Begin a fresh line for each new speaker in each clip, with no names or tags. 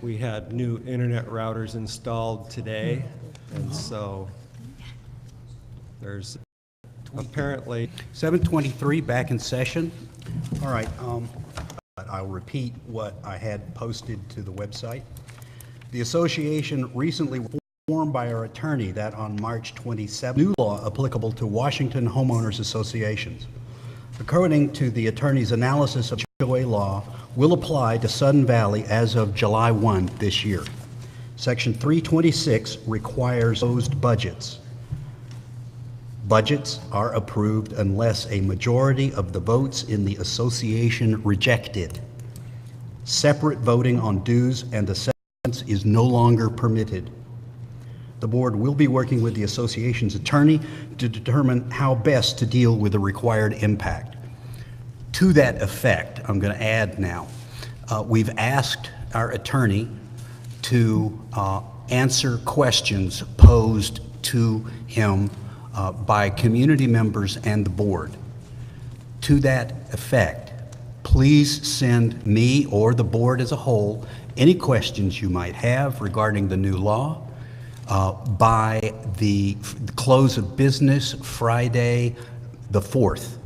We had new internet routers installed today, and so there's apparently
7:23, back in session. All right, I'll repeat what I had posted to the website. The association recently was informed by our attorney that on March 27th, new law applicable to Washington homeowners associations. According to the attorney's analysis of HOA law, will apply to Sudden Valley as of July 1 this year. Section 326 requires closed budgets. Budgets are approved unless a majority of the votes in the association rejected. Separate voting on dues and assessments is no longer permitted. The board will be working with the association's attorney to determine how best to deal with the required impact. To that effect, I'm going to add now, we've asked our attorney to answer questions posed to him by community members and the board. To that effect, please send me or the board as a whole any questions you might have regarding the new law by the close of business Friday the 4th.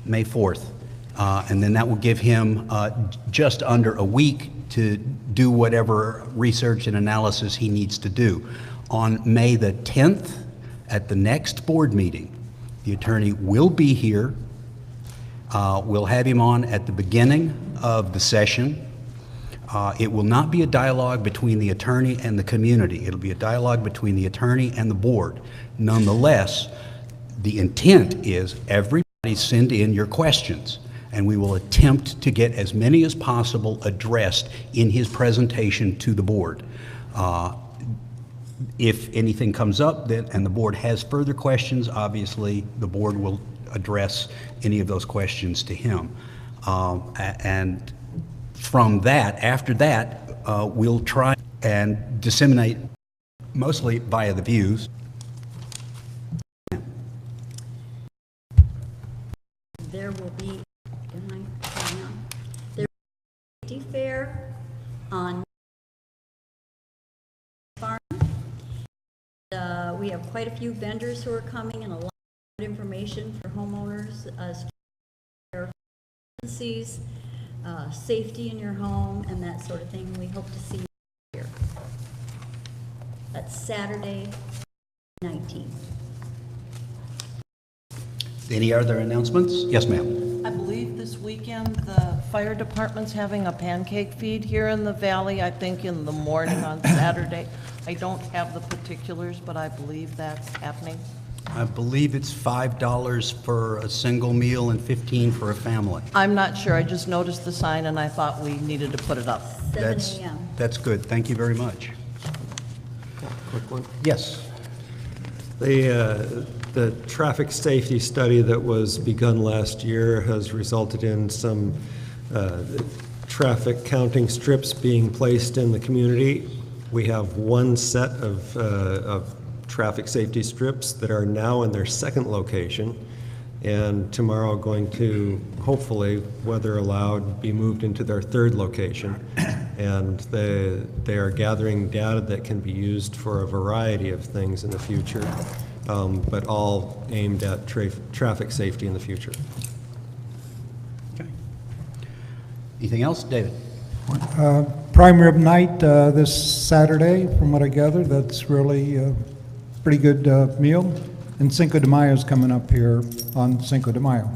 May 4th. And then that will give him just under a week to do whatever research and analysis he needs to do. On May the 10th, at the next board meeting, the attorney will be here. We'll have him on at the beginning of the session. It will not be a dialogue between the attorney and the community. It'll be a dialogue between the attorney and the board. Nonetheless, the intent is everybody send in your questions, and we will attempt to get as many as possible addressed in his presentation to the board. If anything comes up and the board has further questions, obviously the board will address any of those questions to him. And from that, after that, we'll try and disseminate mostly via the views.
There will be, there will be a safety fair on farm. We have quite a few vendors who are coming and a lot of information for homeowners, agencies, safety in your home, and that sort of thing. We hope to see you here. That's Saturday, 19th.
Any other announcements? Yes, ma'am.
I believe this weekend the fire department's having a pancake feed here in the valley, I think in the morning on Saturday. I don't have the particulars, but I believe that's happening.
I believe it's $5 for a single meal and $15 for a family.
I'm not sure, I just noticed the sign and I thought we needed to put it up.
7 a.m.
That's good. Thank you very much.
quick one.
Yes.
The traffic safety study that was begun last year has resulted in some traffic counting strips being placed in the community. We have one set of traffic safety strips that are now in their second location, and tomorrow going to, hopefully, weather allowed, be moved into their third location. And they are gathering data that can be used for a variety of things in the future, but all aimed at traffic safety in the future.
Okay. Anything else, David?
Prime rib night this Saturday, from what I gather. That's really a pretty good meal. And Cinco de Mayo is coming up here on Cinco de Mayo.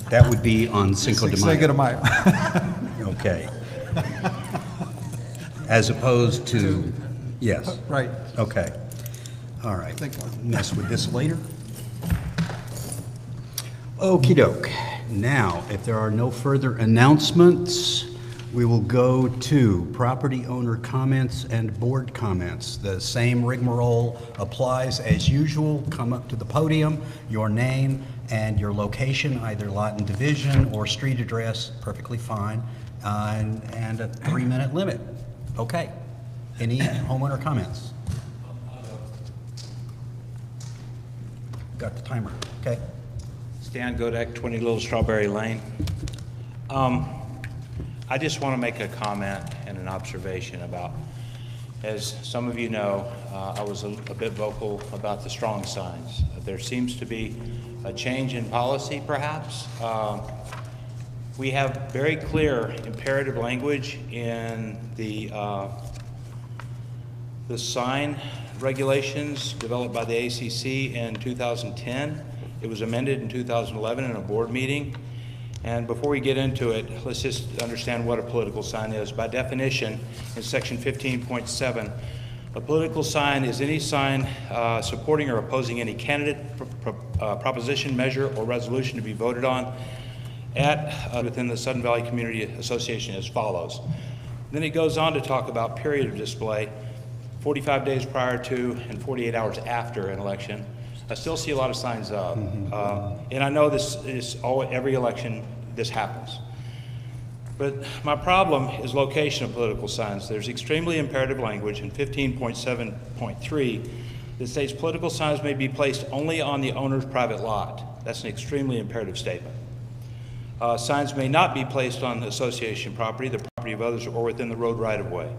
That would be on Cinco de Mayo.
Cinco de Mayo.
Okay. As opposed to, yes.
Right.
Okay. All right. Mess with this later. Okey doke. Now, if there are no further announcements, we will go to property owner comments and board comments. The same rigmarole applies as usual. Come up to the podium, your name and your location, either lot and division or street address, perfectly fine, and a 3-minute limit. Okay. Any homeowner comments? Got the timer. Okay.
Stan Godek, 20 Little Strawberry Lane. I just want to make a comment and an observation about, as some of you know, I was a bit vocal about the strong signs. There seems to be a change in policy, perhaps. We have very clear imperative language in the sign regulations developed by the ACC in 2010. It was amended in 2011 in a board meeting. And before we get into it, let's just understand what a political sign is. By definition, in section 15.7, a political sign is any sign supporting or opposing any candidate, proposition, measure, or resolution to be voted on within the Sudden Valley Community Association as follows. Then it goes on to talk about period of display, 45 days prior to and 48 hours after an election. I still see a lot of signs up. And I know this is every election this happens. But my problem is location of political signs. There's extremely imperative language in 15.7.3 that states political signs may be placed only on the owner's private lot. That's an extremely imperative statement. Signs may not be placed on association property, the property of others, or within the road right-of-way.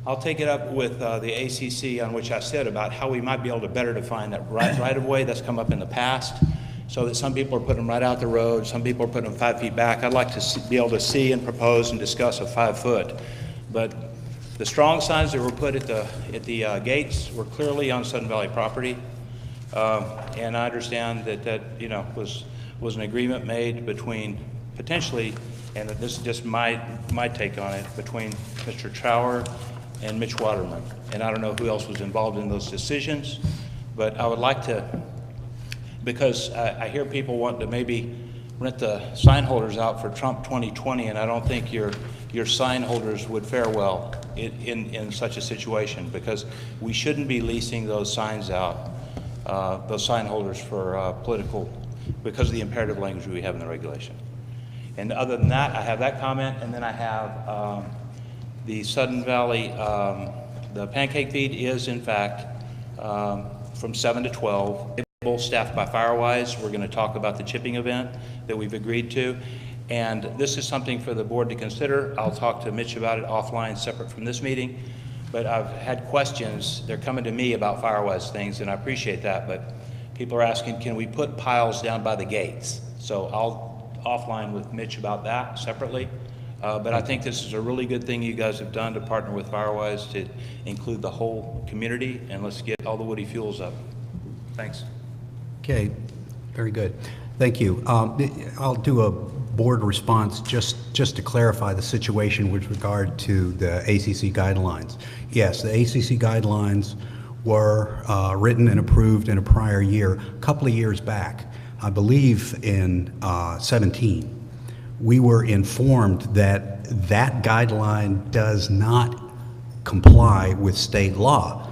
I'll take it up with the ACC on which I said about how we might be able to better define that right-of-way. That's come up in the past, so that some people are putting them right out the road, some people are putting them 5 feet back. I'd like to be able to see and propose and discuss a 5 foot. But the strong signs that were put at the gates were clearly on Sudden Valley property, and I understand that was an agreement made between potentially, and this is just my take on it, between Mr. Trower and Mitch Waterman. And I don't know who else was involved in those decisions, but I would like to, because I hear people want to maybe rent the sign holders out for Trump 2020, and I don't think your sign holders would fare well in such a situation, because we shouldn't be leasing those signs out, those sign holders for political, because of the imperative language we have in the regulation. And other than that, I have that comment, and then I have the Sudden Valley, the pancake feed is in fact from 7 to 12, staffed by Firewise. We're going to talk about the chipping event that we've agreed to, and this is something for the board to consider. I'll talk to Mitch about it offline, separate from this meeting, but I've had questions. They're coming to me about Firewise things, and I appreciate that, but people are asking, can we put piles down by the gates? So I'll offline with Mitch about that separately. But I think this is a really good thing you guys have done to partner with Firewise to include the whole community, and let's get all the woody fuels up. Thanks.
Okay, very good. Thank you. I'll do a board response just to clarify the situation with regard to the ACC guidelines. Yes, the ACC guidelines were written and approved in a prior year, a couple of years back, I believe in 17. We were informed that that guideline does not comply with state law.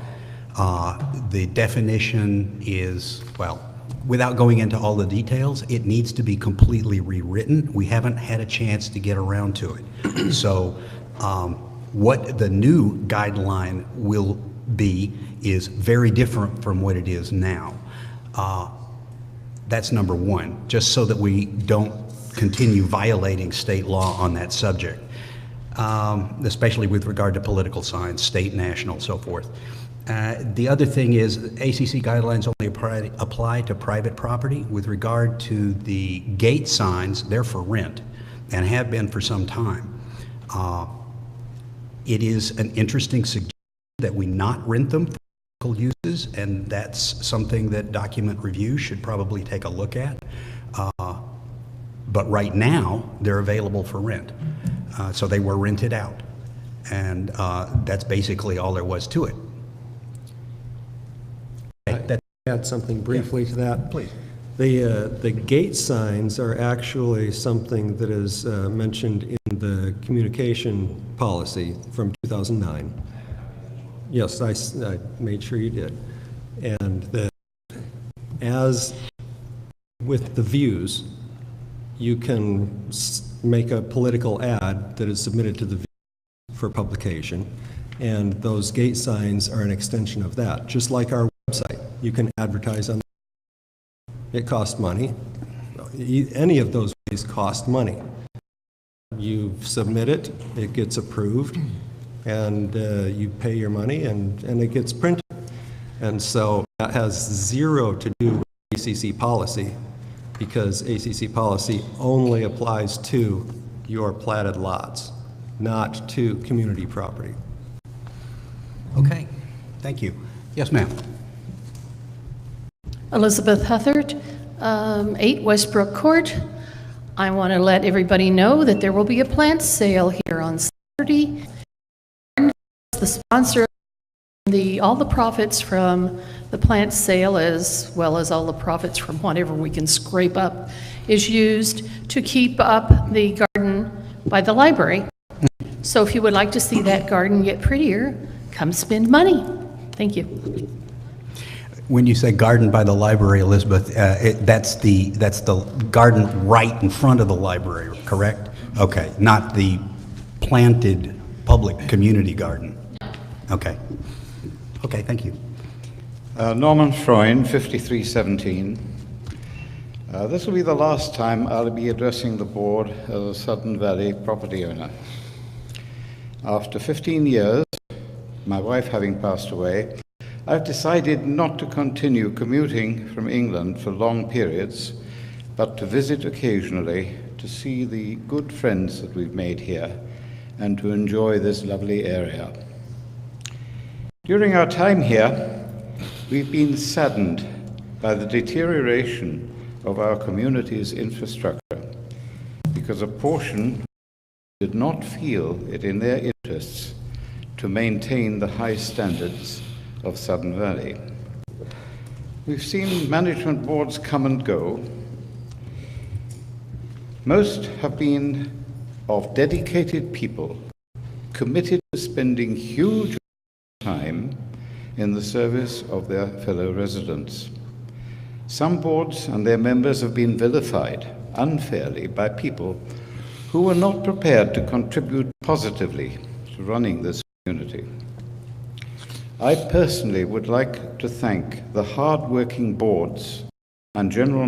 The definition is, well, without going into all the details, it needs to be completely rewritten. We haven't had a chance to get around to it. So what the new guideline will be is very different from what it is now. That's number one, just so that we don't continue violating state law on that subject, especially with regard to political signs, state, national, so forth. The other thing is ACC guidelines only apply to private property. With regard to the gate signs, they're for rent and have been for some time. It is an interesting suggestion that we not rent them for political uses, and that's something that document review should probably take a look at. But right now, they're available for rent. So they were rented out. And that's basically all there was to it.
Add something briefly to that.
Please.
The gate signs are actually something that is mentioned in the communication policy from 2009. Yes, I made sure you did. And as with the views, you can make a political ad that is submitted to the views for publication, and those gate signs are an extension of that, just like our website. You can advertise on it. Costs money. Any of those ways cost money. You submit it, it gets approved, and you pay your money, and it gets printed. And so that has zero to do with ACC policy, because ACC policy only applies to your platted lots, not to community property.
Okay, thank you. Yes, ma'am.
Elizabeth Huthert, 8 Westbrook Court. I want to let everybody know that there will be a plant sale here on Saturday. The sponsor, all the profits from the plant sale, as well as all the profits from whatever we can scrape up, is used to keep up the garden by the library. So if you would like to see that garden get prettier, come spend money. Thank you.
When you say garden by the library, Elizabeth, that's the garden right in front of the library, correct? Okay, not the planted public community garden. Okay. Okay, thank you.
Norman Freund, 5317. This will be the last time I'll be addressing the board as a Sudden Valley property owner. After 15 years, my wife having passed away, I've decided not to continue commuting from England for long periods, but to visit occasionally to see the good friends that we've made here and to enjoy this lovely area. During our time here, we've been saddened by the deterioration of our community's infrastructure because a portion did not feel it in their interests to maintain the high standards of Sudden Valley. We've seen management boards come and go. Most have been of dedicated people committed to spending huge time in the service of their fellow residents. Some boards and their members have been vilified unfairly by people who were not prepared to contribute positively to running this community. I personally would like to thank the hard-working boards and general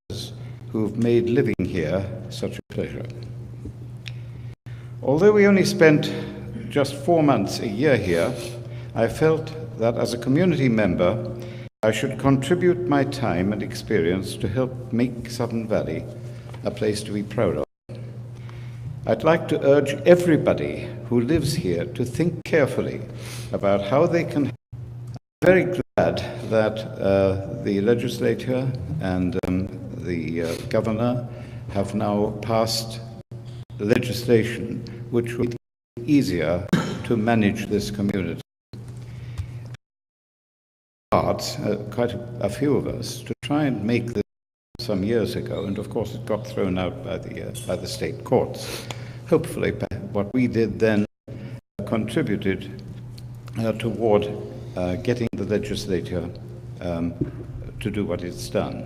managers who have made living here such a pleasure. Although we only spent just 4 months a year here, I felt that as a community member, I should contribute my time and experience to help make Sudden Valley a place to be proud of. I'd like to urge everybody who lives here to think carefully about how they can. I'm very glad that the legislature and the governor have now passed legislation which will make it easier to manage this community. Quite a few of us to try and make this some years ago, and of course it got thrown out by the state courts. Hopefully what we did then contributed toward getting the legislature to do what it's done.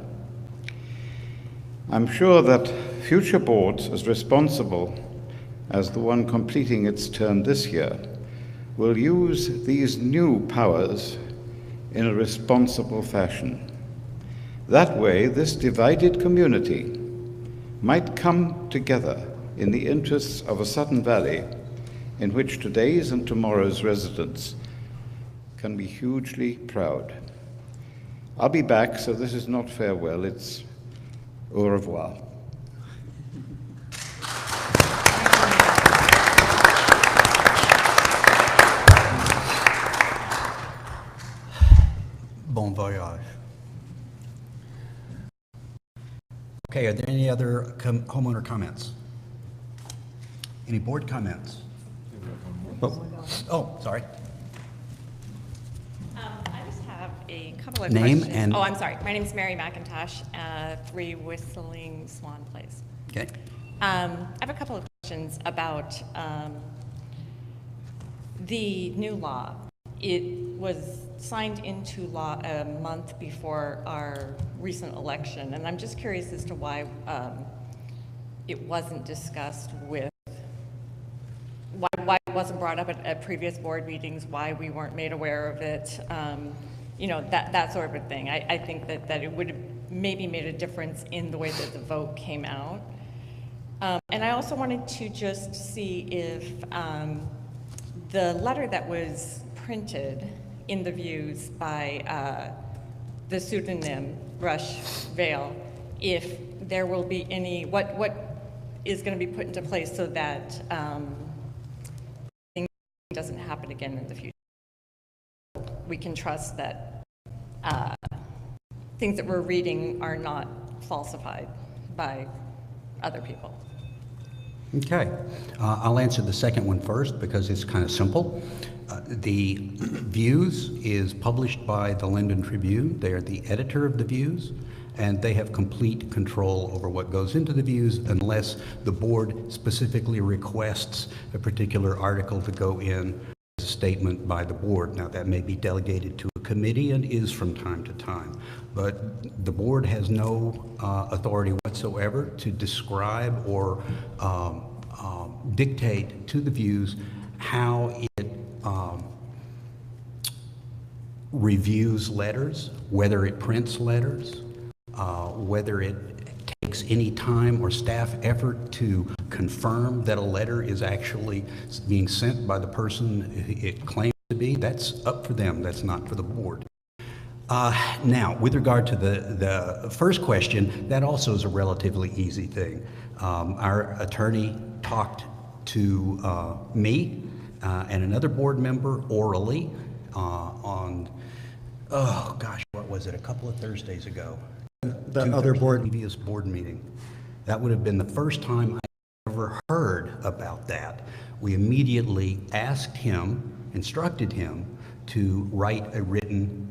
I'm sure that future boards as responsible as the one completing its term this year will use these new powers in a responsible fashion. That way, this divided community might come together in the interests of a Sudden Valley in which today's and tomorrow's residents can be hugely proud. I'll be back, so this is not farewell, it's au revoir.
Bon voyage. Okay, are there any other homeowner comments? Any board comments? Oh, sorry.
I just have a couple of
Name
questions.
and-
Oh, I'm sorry. My name is Mary McIntosh, 3 Whistling Swan Place.
Okay.
I have a couple of questions about the new law. It was signed into law a month before our recent election, and I'm just curious as to why it wasn't discussed with, why it wasn't brought up at previous board meetings, why we weren't made aware of it, you know, that sort of thing. I think that it would have maybe made a difference in the way that the vote came out. And I also wanted to just see if the letter that was printed in the Views by the pseudonym Rush Vale, if there will be any, what is going to be put into place so that things doesn't happen again in the future. We can trust that things that we're reading are not falsified by other people.
Okay. I'll answer the second one first because it's kind of simple. The Views is published by the Linden Tribune. They are the editor of the Views, and they have complete control over what goes into the Views unless the board specifically requests a particular article to go in as a statement by the board. Now, that may be delegated to a committee and is from time to time, but the board has no authority whatsoever to describe or dictate to the Views how it reviews letters, whether it prints letters, whether it takes any time or staff effort to confirm that a letter is actually being sent by the person it claims to be. That's up for them. That's not for the board. Now, with regard to the first question, that also is a relatively easy thing. Our attorney talked to me and another board member orally on, oh gosh, what was it, a couple of Thursdays ago?
The other board,
Previous board meeting. That would have been the first time I ever heard about that. We immediately asked him, instructed him to write a written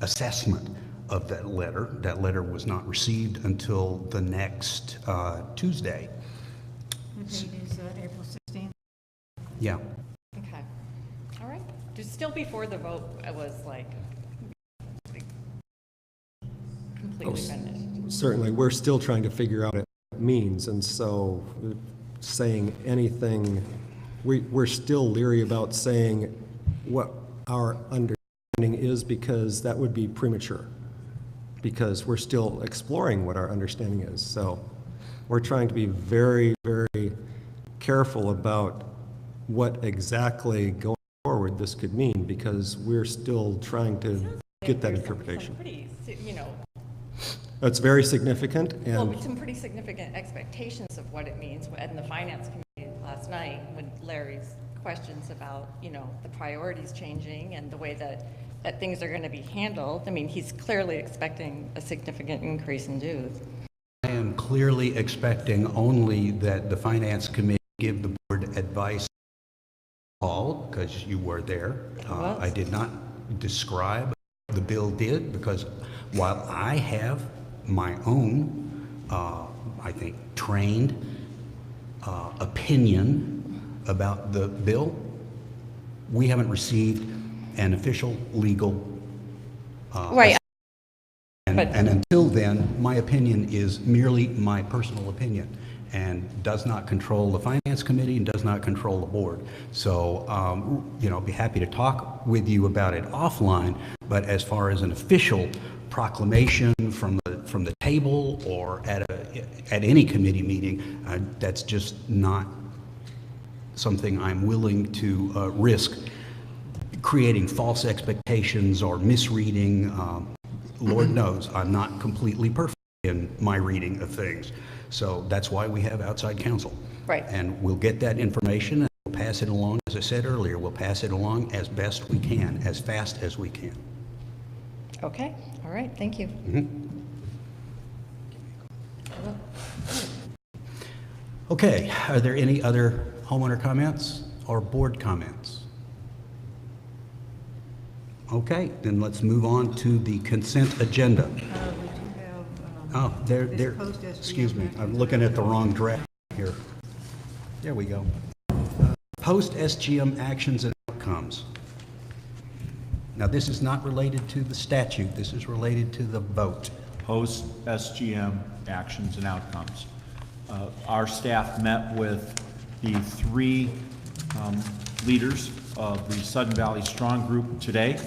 assessment of that letter. That letter was not received until the next Tuesday.
The date is April 16th.
Yeah.
Okay. All right. Just still before the vote, I was like completely finished.
certainly, we're still trying to figure out what it means, and so saying anything, we're still leery about saying what our understanding is because that would be premature, because we're still exploring what our understanding is. So we're trying to be very, very careful about what exactly going forward this could mean, because we're still trying to get that interpretation.
Pretty, you know,
It's very significant,
well,
and
some pretty significant expectations of what it means in the finance committee last night when Larry's questions about, you know, the priorities changing and the way that things are going to be handled. I mean, he's clearly expecting a significant increase in dues.
I am clearly expecting only that the Finance Committee give the board advice, Paul, because you were there. I did not describe what the bill did, because while I have my own, I think, trained opinion about the bill, we haven't received an official legal
Right.
and until then, my opinion is merely my personal opinion and does not control the Finance Committee and does not control the board. So, you know, I'll be happy to talk with you about it offline, but as far as an official proclamation from the table or at any committee meeting, that's just not something I'm willing to risk creating false expectations or misreading. Lord knows I'm not completely perfect in my reading of things. So that's why we have outside counsel.
Right.
And we'll get that information and we'll pass it along, as I said earlier, we'll pass it along as best we can, as fast as we can.
Okay. All right. Thank you.
Okay, are there any other homeowner comments or board comments? Okay, then let's move on to the consent agenda.
We do have,
Oh, there,
post SGM
excuse me, I'm
actions.
looking at the wrong draft here. There we go. Post SGM actions and outcomes. Now, this is not related to the statute, this is related to the vote.
Post SGM actions and outcomes. Our staff met with the three leaders of the Sudden Valley Strong Group today.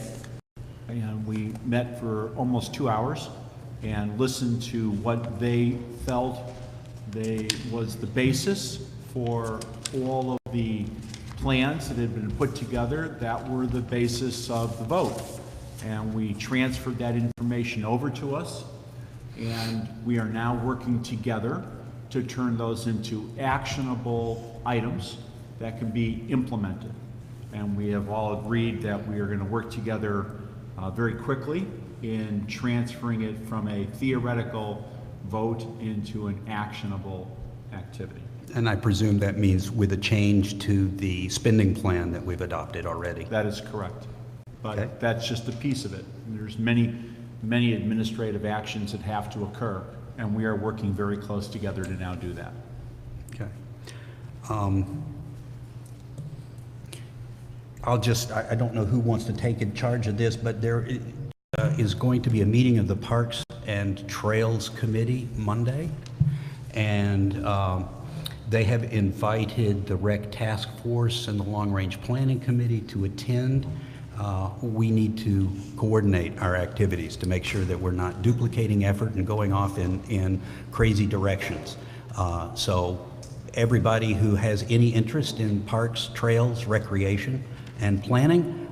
And we met for almost 2 hours and listened to what they felt was the basis for all of the plans that had been put together that were the basis of the vote. And we transferred that information over to us, and we are now working together to turn those into actionable items that can be implemented. And we have all agreed that we are going to work together very quickly in transferring it from a theoretical vote into an actionable activity.
And I presume that means with a change to the spending plan that we've adopted already.
That is correct. But
Okay.
that's just a piece of it. There's many administrative actions that have to occur, and we are working very close together to now do that.
Okay. I don't know who wants to take in charge of this, but there is going to be a meeting of the Parks and Trails Committee Monday, and they have invited the Rec Task Force and the Long Range Planning Committee to attend. We need to coordinate our activities to make sure that we're not duplicating effort and going off in crazy directions. So everybody who has any interest in parks, trails, recreation, and planning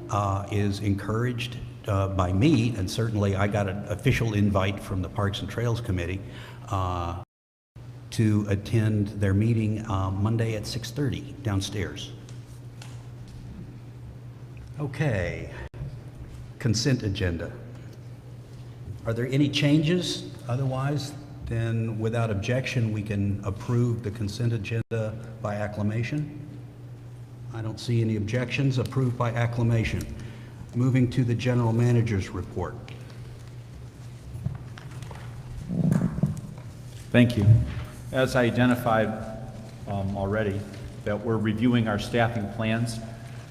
is encouraged by me, and certainly I got an official invite from the Parks and Trails Committee to attend their meeting Monday at 6:30 downstairs. Okay, consent agenda. Are there any changes? Otherwise, then without objection, we can approve the consent agenda by acclamation. I don't see any objections. Approved by acclamation. Moving to the general manager's report.
Thank you. As I identified already, that we're reviewing our staffing plans,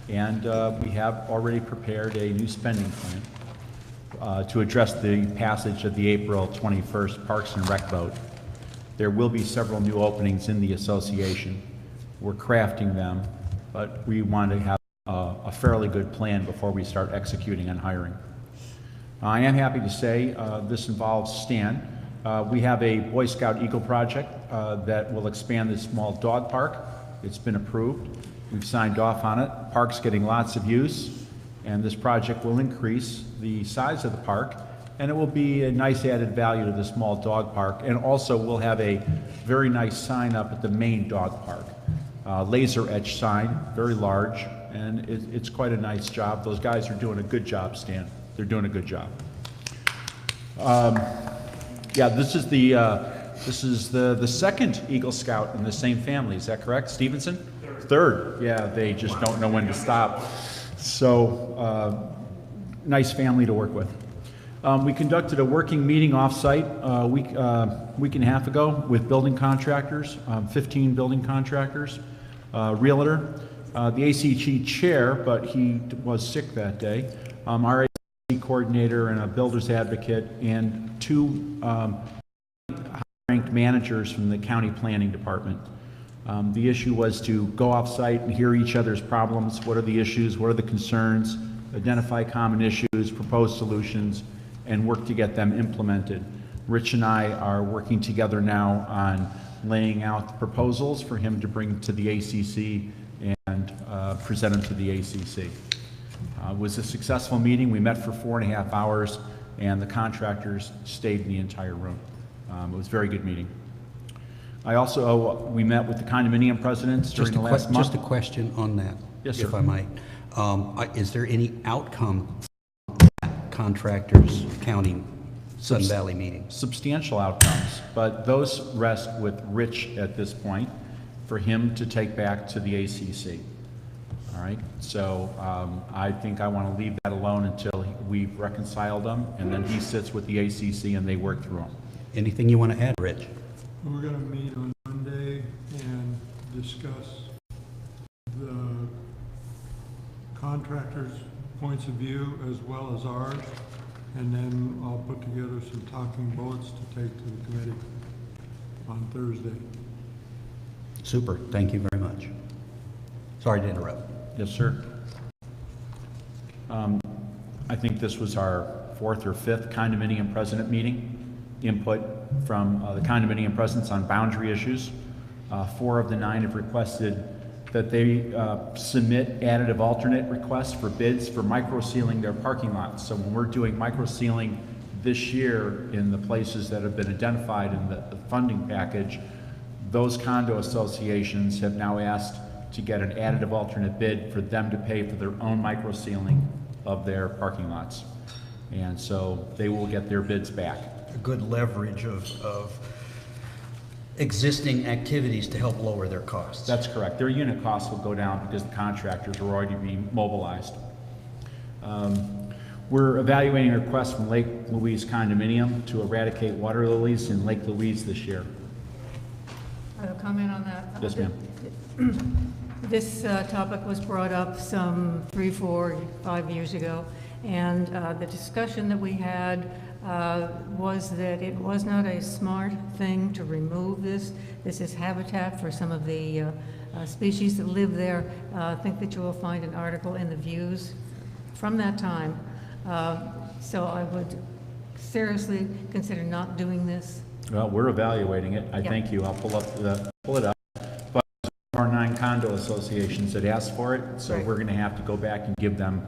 and we have already prepared a new spending plan to address the passage of the April 21st Parks and Rec vote. There will be several new openings in the association. We're crafting them, but we want to have a fairly good plan before we start executing on hiring. I am happy to say this involves Stan. We have a Boy Scout Eagle project that will expand the small dog park. It's been approved. We've signed off on it. Park's getting lots of use, and this project will increase the size of the park, and it will be a nice added value to the small dog park, and also we'll have a very nice sign up at the main dog park. Laser etched sign, very large, and it's quite a nice job. Those guys are doing a good job, Stan. They're doing a good job. Yeah, this is the second Eagle Scout in the same family. Is that correct, Stevenson? Third. Yeah, they just don't know when to stop. So, nice family to work with. We conducted a working meeting off-site a week and a half ago with building contractors, 15 building contractors, realtor, the ACG chair, but he was sick that day, our ACG coordinator and a builder's advocate, and two high-ranked managers from the county planning department. The issue was to go off-site and hear each other's problems. What are the issues? What are the concerns? Identify common issues, propose solutions, and work to get them implemented. Rich and I are working together now on laying out the proposals for him to bring to the ACC and present them to the ACC. It was a successful meeting. We met for 4.5 hours, and the contractors stayed in the entire room. It was a very good meeting. We met with the condominium presidents during the last month.
Just a question on that,
Yes, sir.
if I might. Is there any outcome from that contractors county Sun Valley meeting?
Substantial outcomes, but those rest with Rich at this point for him to take back to the ACC. All right, so I think I want to leave that alone until we've reconciled them, and then he sits with the ACC and they work through them.
Anything you want to add, Rich?
We're going to meet on Monday and discuss the contractors' points of view as well as ours, and then I'll put together some talking bullets to take to the committee on Thursday.
Super, thank you very much. Sorry to interrupt.
Yes, sir. I think this was our 4th or 5th condominium president meeting input from the condominium presidents on boundary issues. 4 of the 9 have requested that they submit additive alternate requests for bids for micro-sealing their parking lots. So when we're doing micro-sealing this year in the places that have been identified in the funding package, those condo associations have now asked to get an additive alternate bid for them to pay for their own micro-sealing of their parking lots. And so they will get their bids back.
A good leverage of existing activities to help lower their costs.
That's correct. Their unit costs will go down because the contractors are already being mobilized. We're evaluating requests from Lake Louise Condominium to eradicate water lilies in Lake Louise this year.
I have a comment on that.
Yes, ma'am.
This topic was brought up some 3, 4, 5 years ago, and the discussion that we had was that it was not a smart thing to remove this. This is habitat for some of the species that live there. I think that you will find an article in the Views from that time. So I would seriously consider not doing this.
Well, we're evaluating it. I thank you. I'll pull it up. But there are 9 condo associations that asked for it, so we're going to have to go back and give them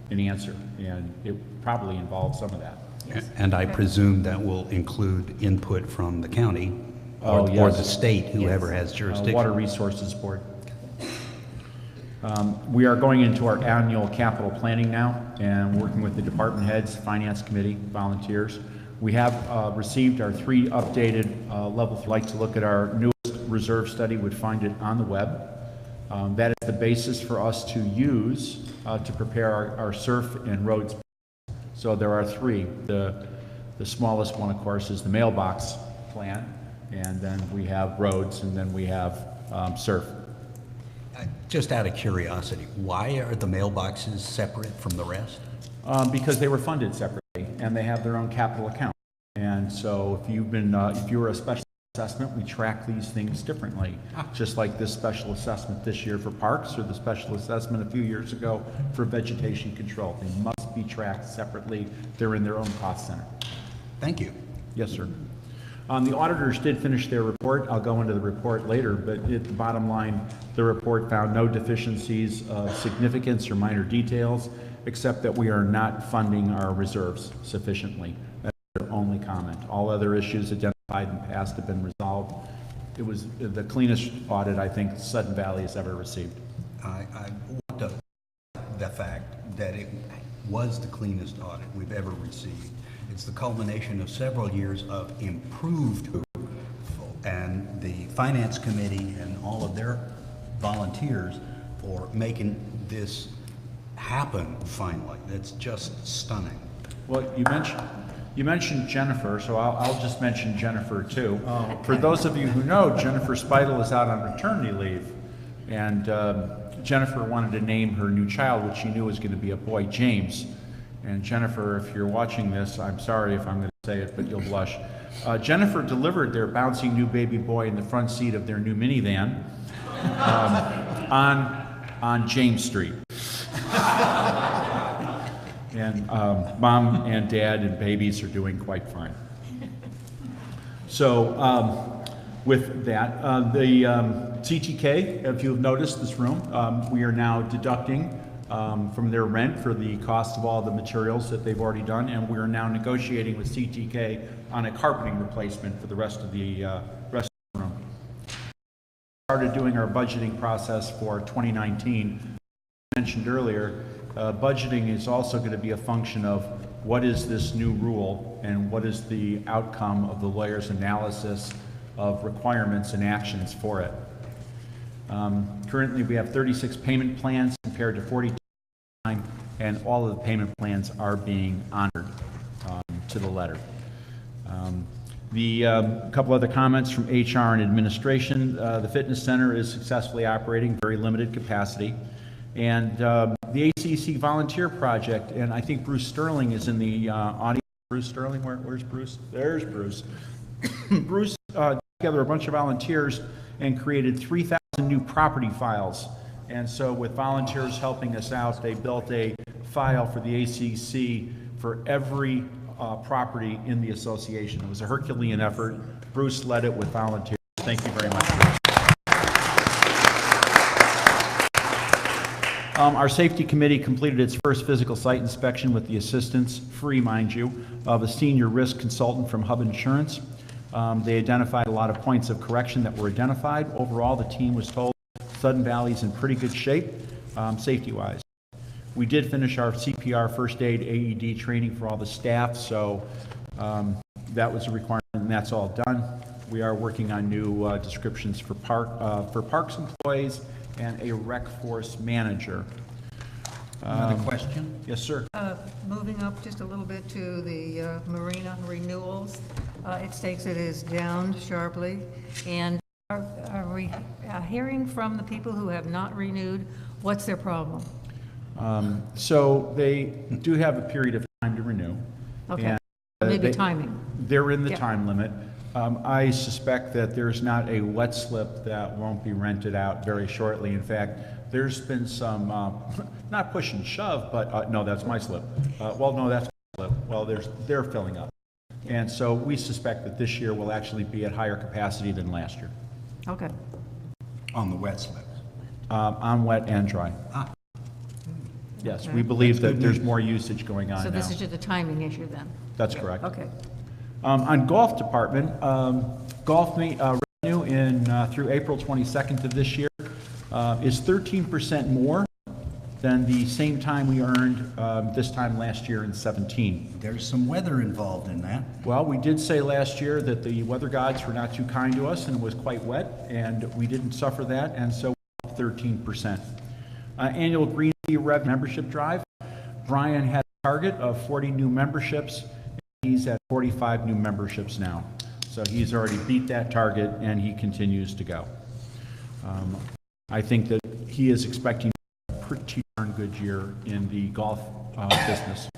an answer, and it probably involves some of that.
And I presume that will include input from the county or
yes.
the state, whoever has jurisdiction.
Water Resources Board. We are going into our annual capital planning now and working with the department heads, finance committee, volunteers. We have received our 3 updated levels. If you'd like to look at our newest reserve study, would find it on the web. That is the basis for us to use to prepare our surf and roads. So there are 3. The smallest one, of course, is the mailbox plan, and then we have roads, and then we have surf.
Just out of curiosity, why are the mailboxes separate from the rest?
Because they were funded separately, and they have their own capital account. And so if you were a special assessment, we track these things differently. Just like this special assessment this year for parks, or the special assessment a few years ago for vegetation control. They must be tracked separately. They're in their own cost center.
Thank you.
Yes, sir. The auditors did finish their report. I'll go into the report later, but at the bottom line, the report found no deficiencies of significance or minor details, except that we are not funding our reserves sufficiently. That's their only comment. All other issues identified in the past have been resolved. It was the cleanest audit I think Sudden Valley has ever received.
I want to the fact that it was the cleanest audit we've ever received. It's the culmination of several years of improved, and the Finance Committee and all of their volunteers for making this happen finally. It's just stunning.
Well, you mentioned Jennifer, so I'll just mention Jennifer too. For those of you who know, Jennifer Speidel is out on maternity leave, and Jennifer wanted to name her new child, which she knew was going to be a boy, James. And Jennifer, if you're watching this, I'm sorry if I'm going to say it, but you'll blush. Jennifer delivered their bouncy new baby boy in the front seat of their new minivan on James Street. And mom and dad and babies are doing quite fine. So with that, the CTK, if you've noticed this room, we are now deducting from their rent for the cost of all the materials that they've already done, and we are now negotiating with CTK on a carpeting replacement for the rest of the room. We started doing our budgeting process for 2019. I mentioned earlier, budgeting is also going to be a function of what is this new rule and what is the outcome of the lawyer's analysis of requirements and actions for it. Currently, we have 36 payment plans compared to 42, and all of the payment plans are being honored to the letter. A couple other comments from HR and administration. The fitness center is successfully operating, very limited capacity. And the ACC volunteer project, and I think Bruce Sterling is in the audience. Bruce Sterling, where's Bruce? There's Bruce. Bruce together a bunch of volunteers and created 3,000 new property files. And so with volunteers helping us out, they built a file for the ACC for every property in the association. It was a Herculean effort. Bruce led it with volunteers. Thank you very much. Our safety committee completed its first physical site inspection with the assistance, free mind you, of a senior risk consultant from Hub Insurance. They identified a lot of points of correction that were identified. Overall, the team was told Sudden Valley's in pretty good shape, safety-wise. We did finish our CPR first aid AED training for all the staff, so that was a requirement, and that's all done. We are working on new descriptions for parks employees and a rec force manager.
Another question?
Yes, sir.
Moving up just a little bit to the marina renewals, it states it is down sharply. And are we hearing from the people who have not renewed, what's their problem?
So they do have a period of time to renew.
Okay,
And,
maybe timing.
They're in the
Yeah.
time limit. I suspect that there's not a wet slip that won't be rented out very shortly. In fact, there's been some, not push and shove, but, no, that's my slip. Well, no, that's my slip. Well, they're filling up. And so we suspect that this year will actually be at higher capacity than last year,
Okay.
On the wet slip.
on wet and dry. Yes, we believe that there's more usage going on now.
So this is just a timing issue then?
That's correct.
Okay.
On golf department, golf revenue through April 22nd of this year is 13% more than the same time we earned this time last year in 17.
There's some weather involved in that.
Well, we did say last year that the weather gods were not too kind to us and it was quite wet, and we didn't suffer that, and so 13%. Annual Green Fee Rev membership drive. Brian had a target of 40 new memberships. He's at 45 new memberships now. So he's already beat that target and he continues to go. I think that he is expecting a pretty darn good year in the golf business.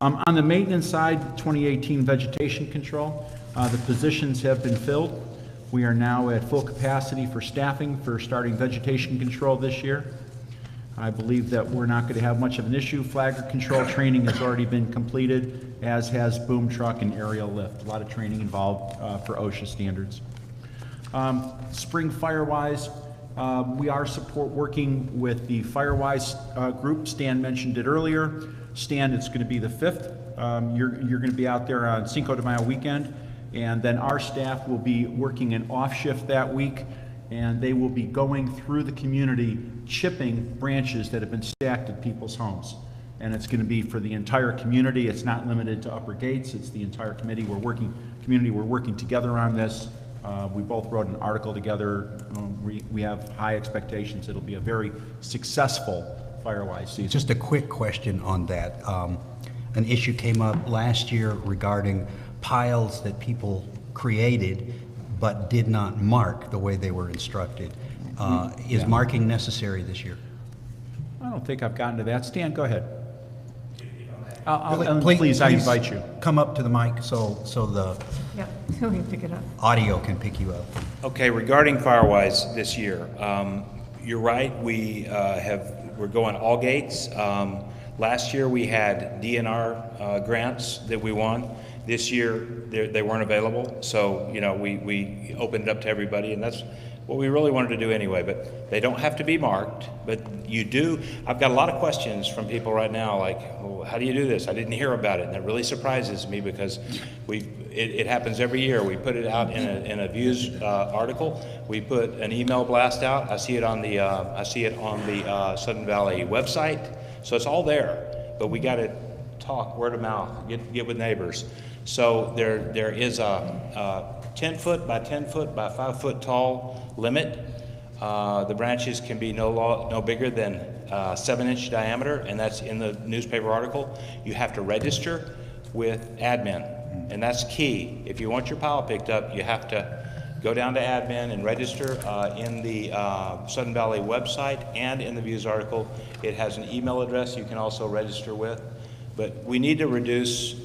On the maintenance side, 2018 vegetation control, the positions have been filled. We are now at full capacity for staffing for starting vegetation control this year. I believe that we're not going to have much of an issue. Flagger control training has already been completed, as has boom truck and aerial lift. A lot of training involved for OSHA standards. Spring Firewise, we are working with the Firewise group. Stan mentioned it earlier. Stan, it's going to be the 5th. You're going to be out there on Cinco de Mayo weekend, and then our staff will be working an off shift that week, and they will be going through the community chipping branches that have been stacked at people's homes. And it's going to be for the entire community. It's not limited to Upper Gates. It's the entire community. We're working together on this. We both wrote an article together. We have high expectations. It'll be a very successful Firewise season.
Just a quick question on that. An issue came up last year regarding piles that people created but did not mark the way they were instructed. Is marking necessary this year?
I don't think I've gotten to that. Stan, go ahead.
Please,
I invite you.
Come up to the mic so the
Yep, so we can pick it up.
audio can pick you up.
Okay, regarding Firewise this year, you're right, we're going all gates. Last year we had DNR grants that we won. This year they weren't available, so we opened it up to everybody, and that's what we really wanted to do anyway. But they don't have to be marked, but you do. I've got a lot of questions from people right now, like, well, how do you do this? I didn't hear about it, and it really surprises me because it happens every year. We put it out in a Views article. We put an email blast out. I see it on the Sudden Valley website, so it's all there. But we got to talk word of mouth, get with neighbors. So there is a 10 foot by 10 foot by 5 foot tall limit. The branches can be no bigger than 7-inch diameter, and that's in the newspaper article. You have to register with admin, and that's key. If you want your pile picked up, you have to go down to admin and register in the Sudden Valley website and in the Views article. It has an email address you can also register with. But we need to reduce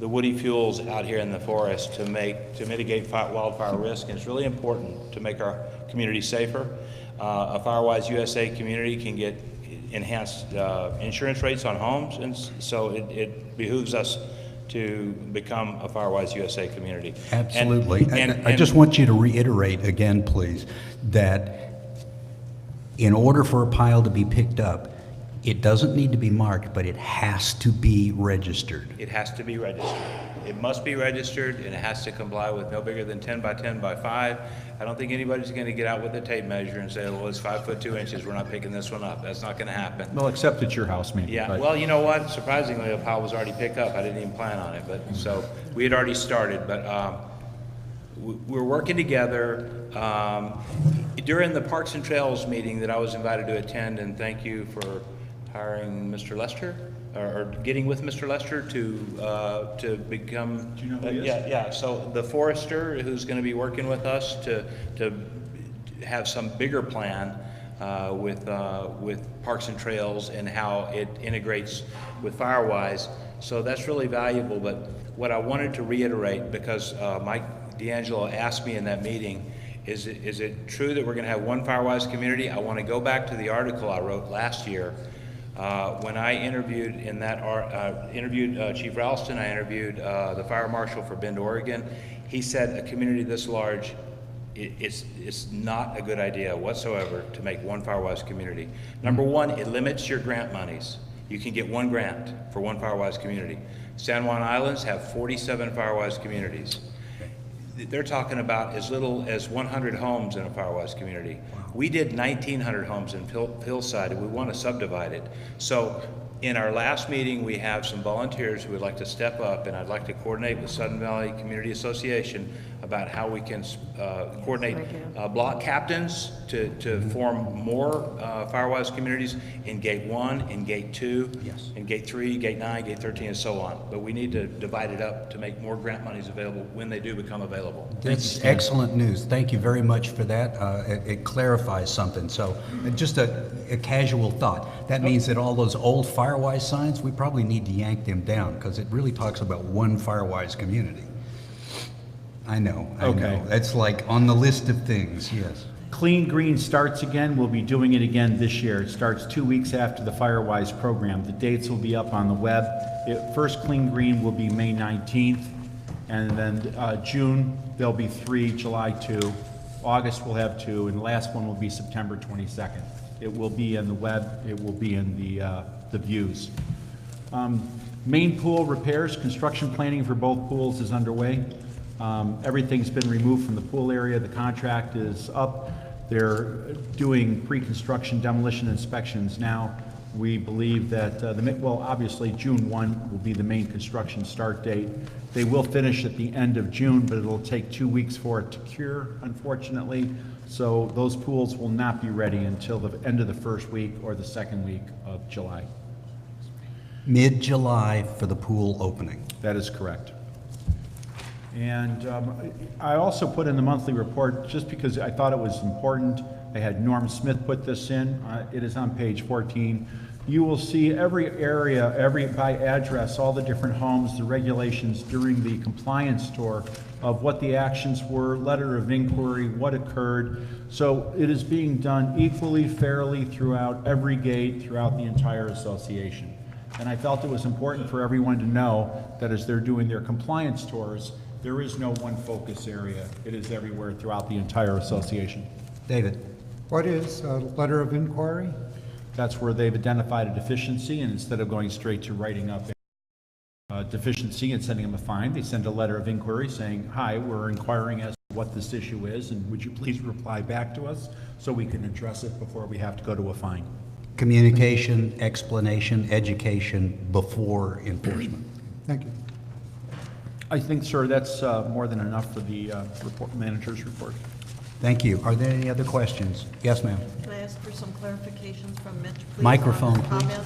the woody fuels out here in the forest to mitigate wildfire risk, and it's really important to make our community safer. A Firewise USA community can get enhanced insurance rates on homes, and so it behooves us to become a Firewise USA community.
Absolutely.
And
I just want you to reiterate again, please, that in order for a pile to be picked up, it doesn't need to be marked, but it has to be registered.
it has to be registered. It must be registered, and it has to comply with no bigger than 10 by 10 by 5. I don't think anybody's going to get out with a tape measure and say, well, it's 5 foot 2 inches, we're not picking this one up. That's not going to happen.
Well, except at your house, maybe.
Yeah,
but-
well, you know what? Surprisingly, a pile was already picked up. I didn't even plan on it, but, so, we had already started, but, we're working together. During the Parks and Trails meeting that I was invited to attend, and thank you for hiring Mr. Lester, or getting with Mr. Lester to become.
Do you know who he is?
Yeah, so the forester who's gonna be working with us to have some bigger plan with Parks and Trails and how it integrates with Firewise. So that's really valuable, but what I wanted to reiterate, because Mike D'Angelo asked me in that meeting, is it true that we're going to have one Firewise community? I want to go back to the article I wrote last year when I interviewed interviewed Chief Ralston. I interviewed the fire marshal for Bend, Oregon. He said a community this large, it's not a good idea whatsoever to make one Firewise community. Number one, it limits your grant monies. You can get one grant for one Firewise community. San Juan Islands have 47 Firewise communities. They're talking about as little as 100 homes in a Firewise community. We did 1,900 homes in Hillside, and we want to subdivide it. So in our last meeting, we have some volunteers who would like to step up, and I'd like to coordinate with Sudden Valley Community Association about how we can coordinate block captains to form more Firewise communities in Gate 1, in Gate 2,
Yes.
in Gate 3, Gate 9, Gate 13, and so on. But we need to divide it up to make more grant monies available when they do become available.
That's excellent news. Thank you very much for that. It clarifies something. So just a casual thought. That means that all those old Firewise signs, we probably need to yank them down because it really talks about one Firewise community. I know.
Okay.
That's like on the list of things, yes.
Clean Green starts again. We'll be doing it again this year. It starts 2 weeks after the Firewise program. The dates will be up on the web. First Clean Green will be May 19th, and then June, there'll be 3, July 2, August we'll have 2, and the last one will be September 22nd. It will be in the web. It will be in the views. Main pool repairs, construction planning for both pools is underway. Everything's been removed from the pool area. The contract is up. They're doing pre-construction demolition inspections now. We believe that, obviously June 1 will be the main construction start date. They will finish at the end of June, but it'll take 2 weeks for it to cure, unfortunately. So those pools will not be ready until the end of the first week or the second week of July.
Mid-July for the pool opening.
That is correct. And I also put in the monthly report, just because I thought it was important, I had Norm Smith put this in. It is on page 14. You will see every area, by address, all the different homes, the regulations during the compliance tour of what the actions were, letter of inquiry, what occurred. So it is being done equally, fairly throughout every gate, throughout the entire association. And I felt it was important for everyone to know that as they're doing their compliance tours, there is no one focus area. It is everywhere throughout the entire association.
David?
What is a letter of inquiry?
That's where they've identified a deficiency, and instead of going straight to writing up a deficiency and sending them a fine, they send a letter of inquiry saying, hi, we're inquiring as to what this issue is, and would you please reply back to us so we can address it before we have to go to a fine.
Communication, explanation, education before enforcement.
Thank you.
I think, sir, that's more than enough for the manager's report.
Thank you. Are there any other questions? Yes, ma'am.
Can I ask for some clarifications from Mitch, please?
Microphone,
on his
please.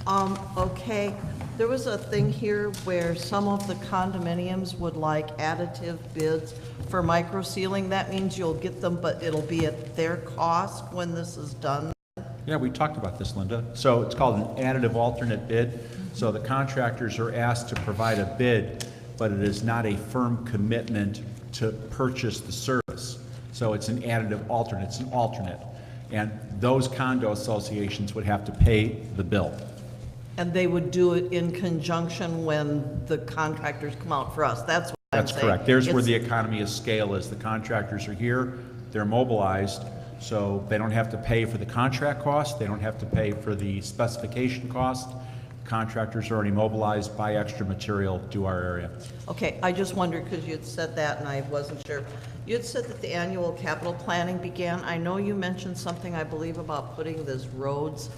comments? Okay, there was a thing here where some of the condominiums would like additive bids for micro sealing. That means you'll get them, but it'll be at their cost when this is done.
Yeah, we talked about this, Linda. So it's called an additive alternate bid. So the contractors are asked to provide a bid, but it is not a firm commitment to purchase the service. So it's an additive alternate, it's an alternate. And those condo associations would have to pay the bill.
And they would do it in conjunction when the contractors come out for us. That's what I'm
That's
saying.
correct. There's where
It's-
the economy of scale is. The contractors are here, they're mobilized, so they don't have to pay for the contract cost, they don't have to pay for the specification cost. Contractors are already mobilized, buy extra material, do our area.
Okay, I just wondered, because you'd said that and I wasn't sure. You'd said that the annual capital planning began. I know you mentioned something, I believe, about putting this roads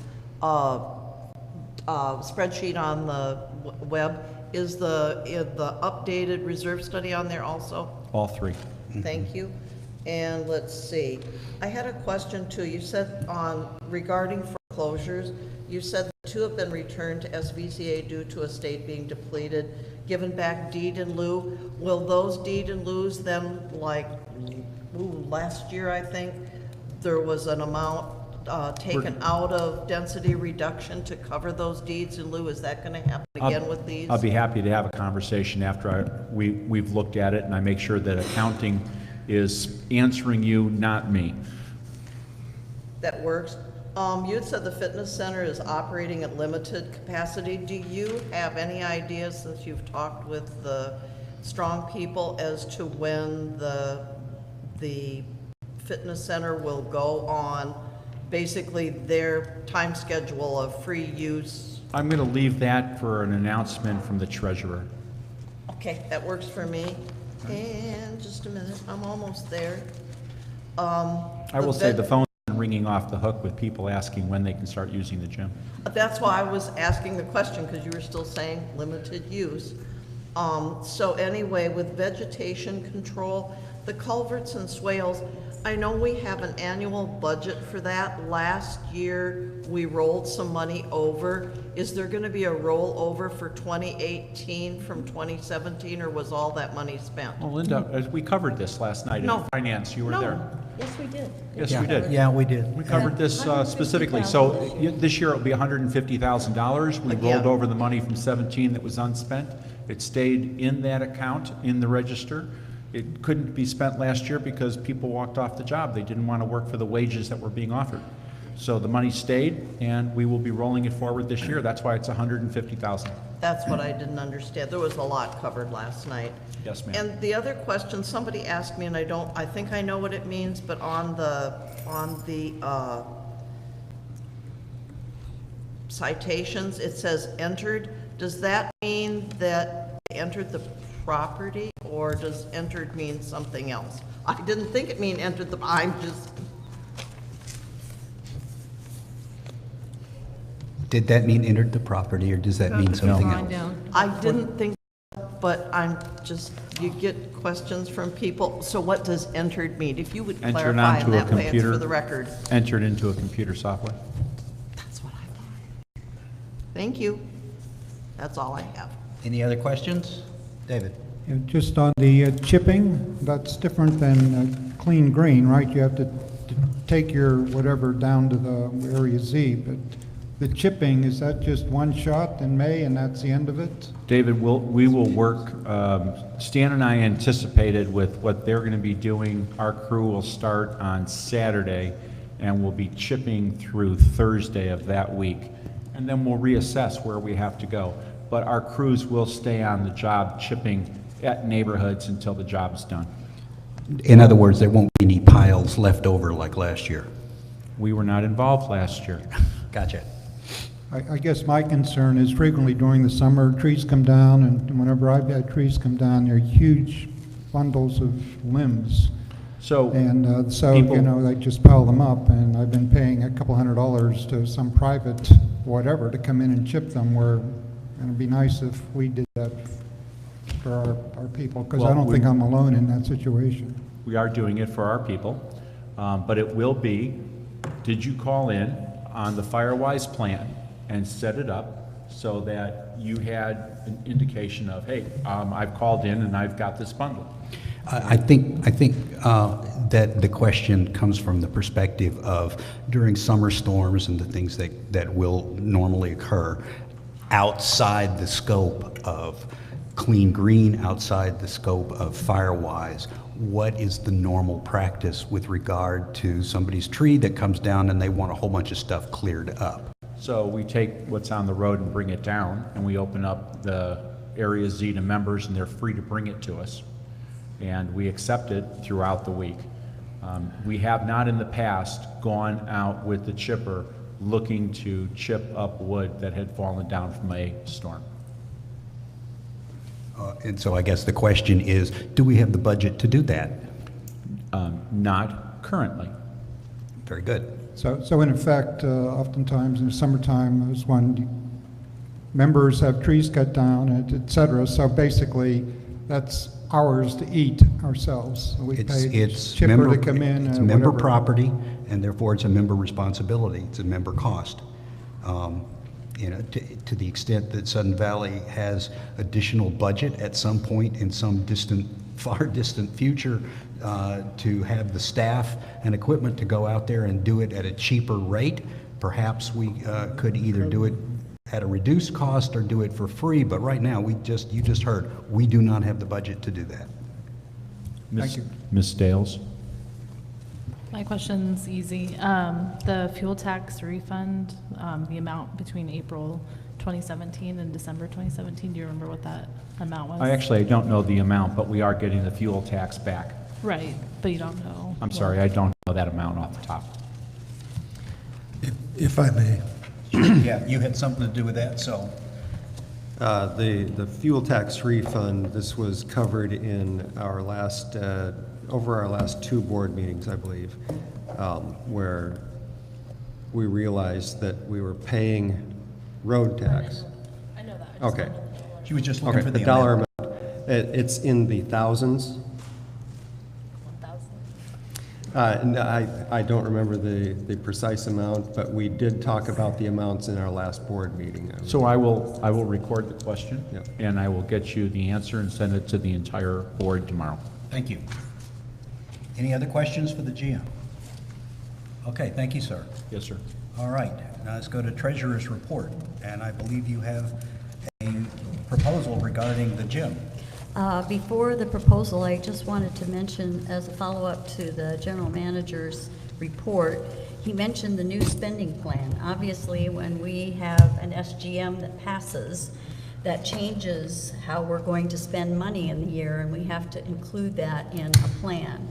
spreadsheet on the web. Is the updated reserve study on there also?
All three.
Thank you. And let's see, I had a question too. You said regarding foreclosures, you said 2 have been returned to SVCA due to estate being depleted, given back deed in lieu. Will those deed in lieus then, like, last year, I think, there was an amount taken out of density reduction to cover those deeds in lieu? Is that going to happen again with these?
I'll be happy to have a conversation after we've looked at it, and I make sure that accounting is answering you, not me.
That works. You had said the fitness center is operating at limited capacity. Do you have any idea, since you've talked with the strong people, as to when the fitness center will go on basically their time schedule of free use?
I'm going to leave that for an announcement from the treasurer.
Okay, that works for me. And just a minute, I'm almost there.
I will say the phone's been ringing off the hook with people asking when they can start using the gym.
That's why I was asking the question, because you were still saying limited use. So anyway, with vegetation control, the culverts and swales, I know we have an annual budget for that. Last year, we rolled some money over. Is there going to be a rollover for 2018 from 2017, or was all that money spent?
Well, Linda, we covered this last night
No.
in finance. You were
No.
there.
Yes, we did.
Yes, we did.
Yeah, we did.
We covered this specifically. So this year it'll be $150,000. We
Again.
rolled over the money from 17 that was unspent. It stayed in that account in the register. It couldn't be spent last year because people walked off the job. They didn't want to work for the wages that were being offered. So the money stayed, and we will be rolling it forward this year. That's why it's $150,000.
That's what I didn't understand. There was a lot covered last night.
Yes, ma'am.
And the other question, somebody asked me, and I think I know what it means, but on the citations, it says entered. Does that mean that they entered the property, or does entered mean something else? I didn't think it mean entered the, I'm just,
Did that mean entered the property, or does that mean something
Line
else?
down.
I didn't think, but I'm just, you get questions from people. So what does entered mean? If you would
Entered
clarify
onto
in
a
that way, it's
computer.
for the record.
Entered into a computer software.
That's what I thought. Thank you. That's all I have.
Any other questions? David?
And just on the chipping, that's different than clean green, right? You have to take your whatever down to the area Z, but the chipping, is that just one shot in May and that's the end of it?
David, we will work, Stan and I anticipated with what they're going to be doing, our crew will start on Saturday and we'll be chipping through Thursday of that week. And then we'll reassess where we have to go. But our crews will stay on the job chipping at neighborhoods until the job is done.
In other words, there won't be any piles left over like last year.
We were not involved last year.
Gotcha.
I guess my concern is frequently during the summer, trees come down, and whenever I've had trees come down, they're huge bundles of limbs.
So
And so,
people-
you know, they just pile them up, and I've been paying a couple $100 to some private whatever to come in and chip them, where, and it'd be nice if we did that for our people, because I
Well,
don't think I'm alone in that situation.
we are doing it for our people, but it will be, did you call in on the Firewise plan and set it up so that you had an indication of, hey, I've called in and I've got this bundle?
I think that the question comes from the perspective of during summer storms and the things that will normally occur outside the scope of Clean Green, outside the scope of Firewise. What is the normal practice with regard to somebody's tree that comes down and they want a whole bunch of stuff cleared up?
So we take what's on the road and bring it down, and we open up the Area Z to members, and they're free to bring it to us. And we accept it throughout the week. We have not in the past gone out with the chipper looking to chip up wood that had fallen down from a storm.
And so I guess the question is, do we have the budget to do that?
Not currently.
Very good.
So in effect, oftentimes in the summertime is when members have trees cut down, et cetera. So basically, that's ours to eat ourselves. So we pay the chipper to come in.
It's member
whatever.
property, and therefore it's a member responsibility. It's a member cost. You know, to the extent that Sudden Valley has additional budget at some point in some distant, far distant future, to have the staff and equipment to go out there and do it at a cheaper rate, perhaps we could either do it at a reduced cost or do it for free. But right now, you just heard, we do not have the budget to do that.
Thank you.
Ms. Dales?
My question's easy. The fuel tax refund, the amount between April 2017 and December 2017, do you remember what that amount was?
I don't know the amount, but we are getting the fuel tax back.
Right, but you don't know.
I'm sorry, I don't know that amount off the top.
If I may.
Yeah, you had something to do with that, so.
The fuel tax refund, this was covered in our last, over our last two board meetings, I believe, where we realized that we were paying road tax.
I know that.
Okay.
She was just looking
Okay,
for
the
the
dollar
amount.
amount. It's in the thousands.
1,000.
No, I don't remember the precise amount, but we did talk about the amounts in our last board meeting.
So I will record the question,
Yep.
and I will get you the answer and send it to the entire board tomorrow.
Thank you. Any other questions for the GM? Okay, thank you, sir.
Yes, sir.
All right, now let's go to Treasurer's Report, and I believe you have a proposal regarding the gym.
Before the proposal, I just wanted to mention, as a follow-up to the general manager's report, he mentioned the new spending plan. Obviously, when we have an SGM that passes, that changes how we're going to spend money in the year, and we have to include that in a plan.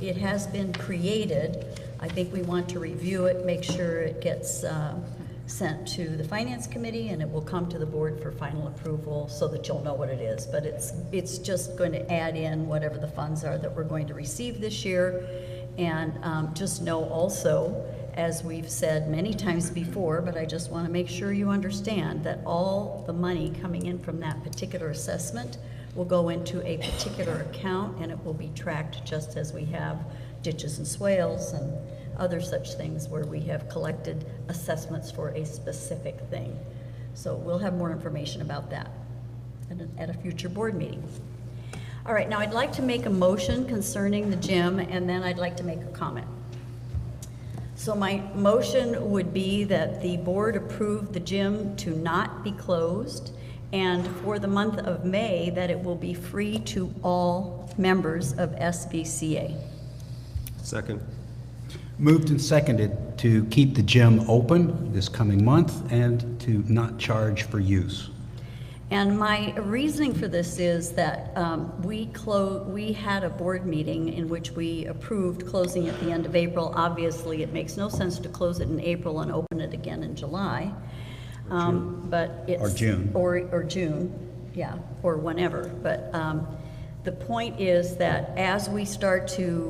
It has been created. I think we want to review it, make sure it gets sent to the Finance Committee, and it will come to the board for final approval so that you'll know what it is. But it's just going to add in whatever the funds are that we're going to receive this year. And just know also, as we've said many times before, but I just want to make sure you understand that all the money coming in from that particular assessment will go into a particular account, and it will be tracked just as we have ditches and swales and other such things where we have collected assessments for a specific thing. So we'll have more information about that at a future board meeting. All right, now I'd like to make a motion concerning the gym, and then I'd like to make a comment. So my motion would be that the board approve the gym to not be closed, and for the month of May, that it will be free to all members of SVCA.
Second.
Moved and seconded to keep the gym open this coming month and to not charge for use.
And my reasoning for this is that we had a board meeting in which we approved closing at the end of April. Obviously, it makes no sense to close it in April and open it again in July. But it's...
Or June.
Or June, yeah, or whenever. But the point is that as we start to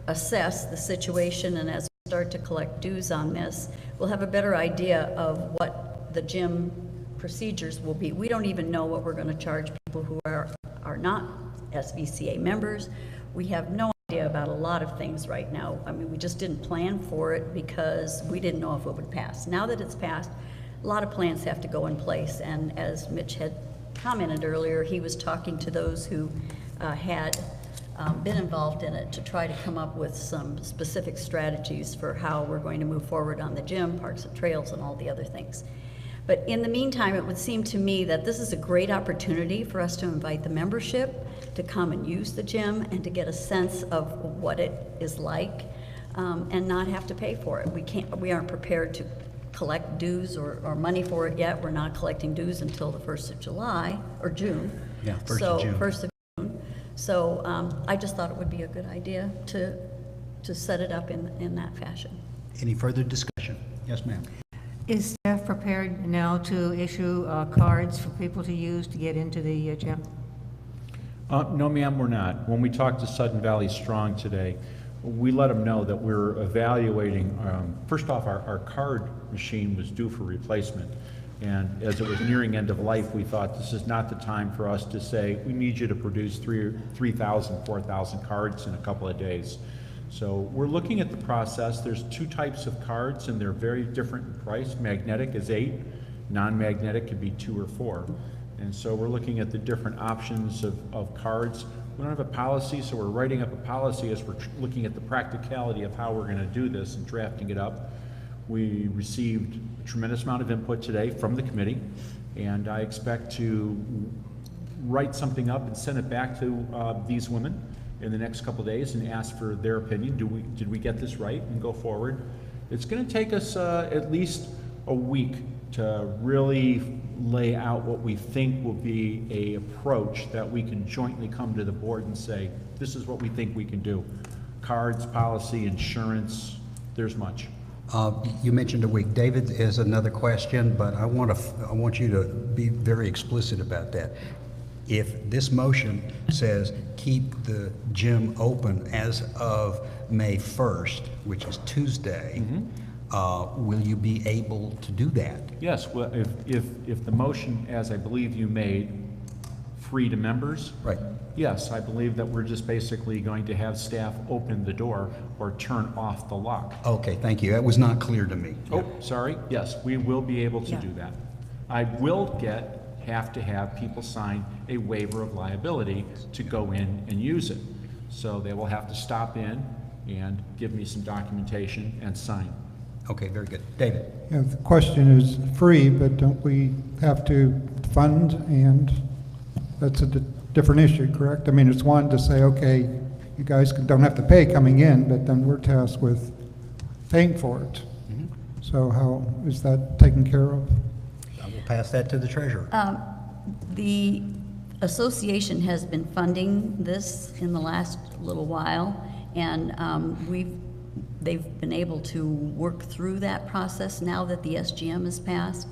assess the situation and as we start to collect dues on this, we'll have a better idea of what the gym procedures will be. We don't even know what we're going to charge people who are not SVCA members. We have no idea about a lot of things right now. I mean, we just didn't plan for it because we didn't know if it would pass. Now that it's passed, a lot of plans have to go in place, and as Mitch had commented earlier, he was talking to those who had been involved in it to try to come up with some specific strategies for how we're going to move forward on the gym, parks and trails, and all the other things. But in the meantime, it would seem to me that this is a great opportunity for us to invite the membership to come and use the gym and to get a sense of what it is like, and not have to pay for it. We aren't prepared to collect dues or money for it yet. We're not collecting dues until the 1st of July, or June.
Yeah, 1st of June.
So, 1st of June. So I just thought it would be a good idea to set it up in that fashion.
Any further discussion? Yes, ma'am.
Is staff prepared now to issue cards for people to use to get into the gym?
No, ma'am, we're not. When we talked to Sudden Valley Strong today, we let them know that we're evaluating, first off, our card machine was due for replacement. And as it was nearing end of life, we thought this is not the time for us to say, we need you to produce 3,000, 4,000 cards in a couple of days. So we're looking at the process. There's 2 types of cards, and they're very different in price. Magnetic is 8, non-magnetic could be 2 or 4. And so we're looking at the different options of cards. We don't have a policy, so we're writing up a policy as we're looking at the practicality of how we're going to do this and drafting it up. We received a tremendous amount of input today from the committee, and I expect to write something up and send it back to these women in the next couple of days and ask for their opinion. Did we get this right, and go forward? It's going to take us at least a week to really lay out what we think will be a approach that we can jointly come to the board and say, this is what we think we can do. Cards, policy, insurance, there's much.
You mentioned a week. David has another question, but I want you to be very explicit about that. If this motion says keep the gym open as of May 1st, which is Tuesday, will you be able to do that?
Yes, well, if the motion, as I believe you made, free to members?
Right.
Yes, I believe that we're just basically going to have staff open the door or turn off the lock.
Okay, thank you. That was not clear to me.
Oh, sorry. Yes, we will be able to do that. I will have to have people sign a waiver of liability to go in and use it. So they will have to stop in and give me some documentation and sign.
Okay, very good. David?
Yeah, the question is free, but don't we have to fund, and that's a different issue, correct? I mean, it's one to say, okay, you guys don't have to pay coming in, but then we're tasked with paying for it. So how is that taken care of?
I will pass that to the treasurer.
The association has been funding this in the last little while, and they've been able to work through that process now that the SGM has passed.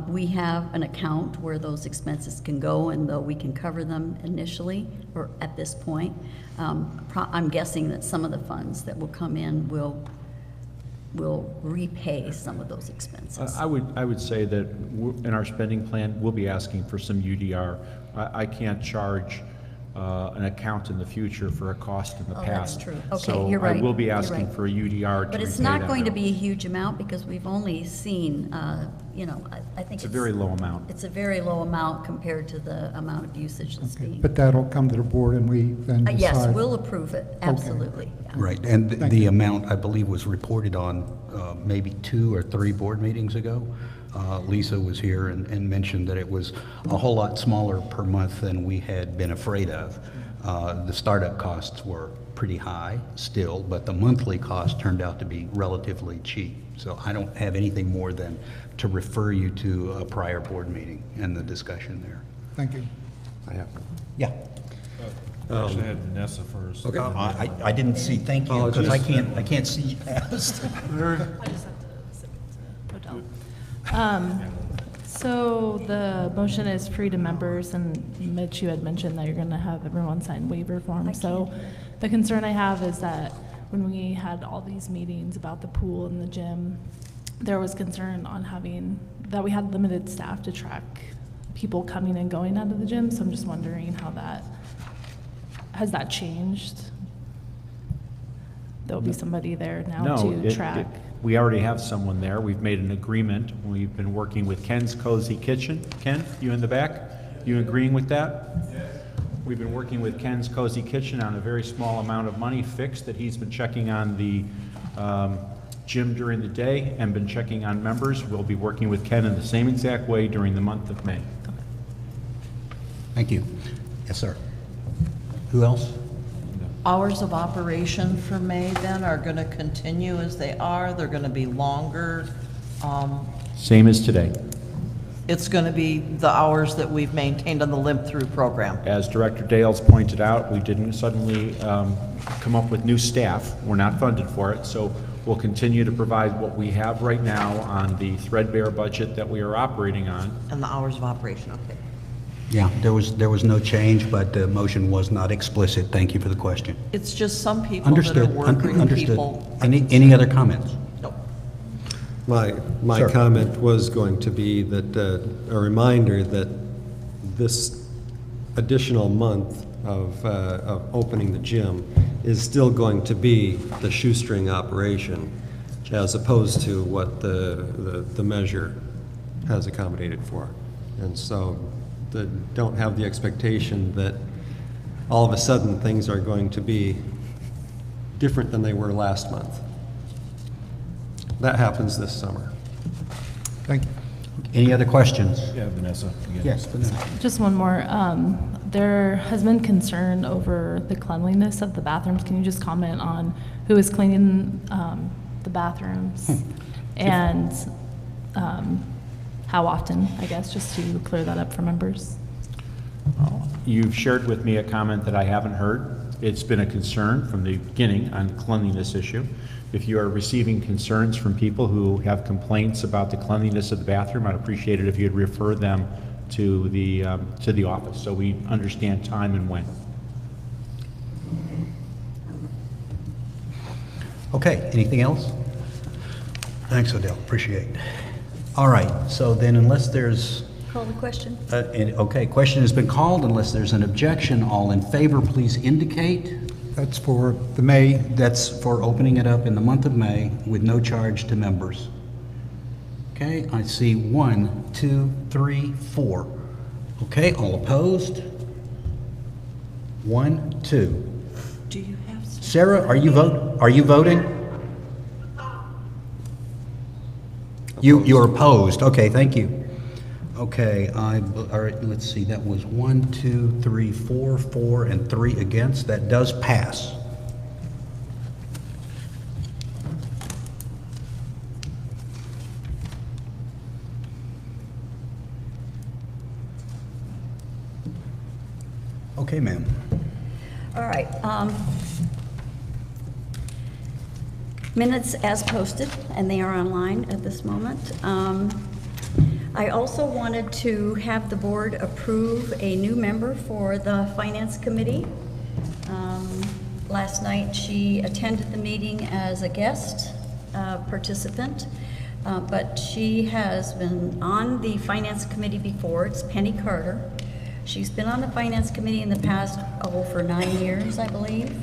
We have an account where those expenses can go, and though we can cover them initially, or at this point, I'm guessing that some of the funds that will come in will repay some of those expenses.
I would say that in our spending plan, we'll be asking for some UDR. I can't charge an account in the future for a cost in the past.
That's true. Okay, you're right.
So I will be
You're
asking
right.
for a UDR to
But it's
repay
not
that
going to
bill.
be a huge amount, because we've only seen, I think
It's a very low amount.
It's a very low amount compared to the amount of usage that's being.
But that'll come to the board and we then decide.
Yes, we'll approve it, absolutely. Yeah.
Right, and
Thank
the
you.
amount, I believe, was reported on maybe 2 or 3 board meetings ago. Lisa was here and mentioned that it was a whole lot smaller per month than we had been afraid of. The startup costs were pretty high still, but the monthly cost turned out to be relatively cheap. So I don't have anything more than to refer you to a prior board meeting and the discussion there.
Thank you.
Yeah.
Actually, I had Vanessa first.
Okay. I didn't see, thank you, because I can't see you past.
I just have to zip it to hotel. So the motion is free to members, and Mitch, you had mentioned that you're going to have everyone sign waiver forms. So the concern I have is that when we had all these meetings about the pool and the gym, there was concern on that we had limited staff to track people coming and going out of the gym. So I'm just wondering how has that changed? There'll be somebody there now to track.
We already have someone there. We've made an agreement. We've been working with Ken's Cozy Kitchen. Ken, you in the back? You agreeing with that? Yes. We've been working with Ken's Cozy Kitchen on a very small amount of money fixed that he's been checking on the gym during the day and been checking on members. We'll be working with Ken in the same exact way during the month of May.
Thank you. Yes, sir. Who else?
Hours of operation for May then are going to continue as they are? They're going to be longer?
Same as today.
It's going to be the hours that we've maintained on the limp-through program.
As Director Dales pointed out, we didn't suddenly come up with new staff. We're not funded for it, so we'll continue to provide what we have right now on the threadbare budget that we are operating on.
And the hours of operation, okay.
Yeah, there was no change, but the motion was not explicit. Thank you for the question.
It's just some people that are
Understood.
working
Understood.
people.
Any other comments?
No.
My
Sir.
comment was going to be that, a reminder that this additional month of opening the gym is still going to be the shoestring operation, as opposed to what the measure has accommodated for. And so don't have the expectation that all of a sudden things are going to be different than they were last month. That happens this summer.
Thank you.
Any other questions?
Yeah, Vanessa. again.
Yes, Vanessa.
Just one more. There has been concern over the cleanliness of the bathrooms. Can you just comment on who is cleaning the bathrooms? And how often, I guess, just to clear that up for members?
You've shared with me a comment that I haven't heard. It's been a concern from the beginning on the cleanliness issue. If you are receiving concerns from people who have complaints about the cleanliness of the bathroom, I'd appreciate it if you'd refer them to the office, so we understand time and when.
Okay, anything else? Thanks, Odell, appreciate it. All right, so then unless there's,
Call the question.
okay, question has been called. Unless there's an objection, all in favor, please indicate.
That's for the May.
That's for opening it up in the month of May with no charge to members. Okay, I see 1, 2, 3, 4. Okay, all opposed? 1, 2.
Do you have?
Sarah, are you voting? You're opposed. Okay, thank you. Okay, all right, let's see, that was 1, 2, 3, 4, 4, and 3 against. That does pass. Okay, ma'am.
All right. Minutes as posted, and they are online at this moment. I also wanted to have the board approve a new member for the Finance Committee. Last night, she attended the meeting as a guest participant, but she has been on the Finance Committee before. It's Penny Carter. She's been on the Finance Committee in the past, for 9 years, I believe,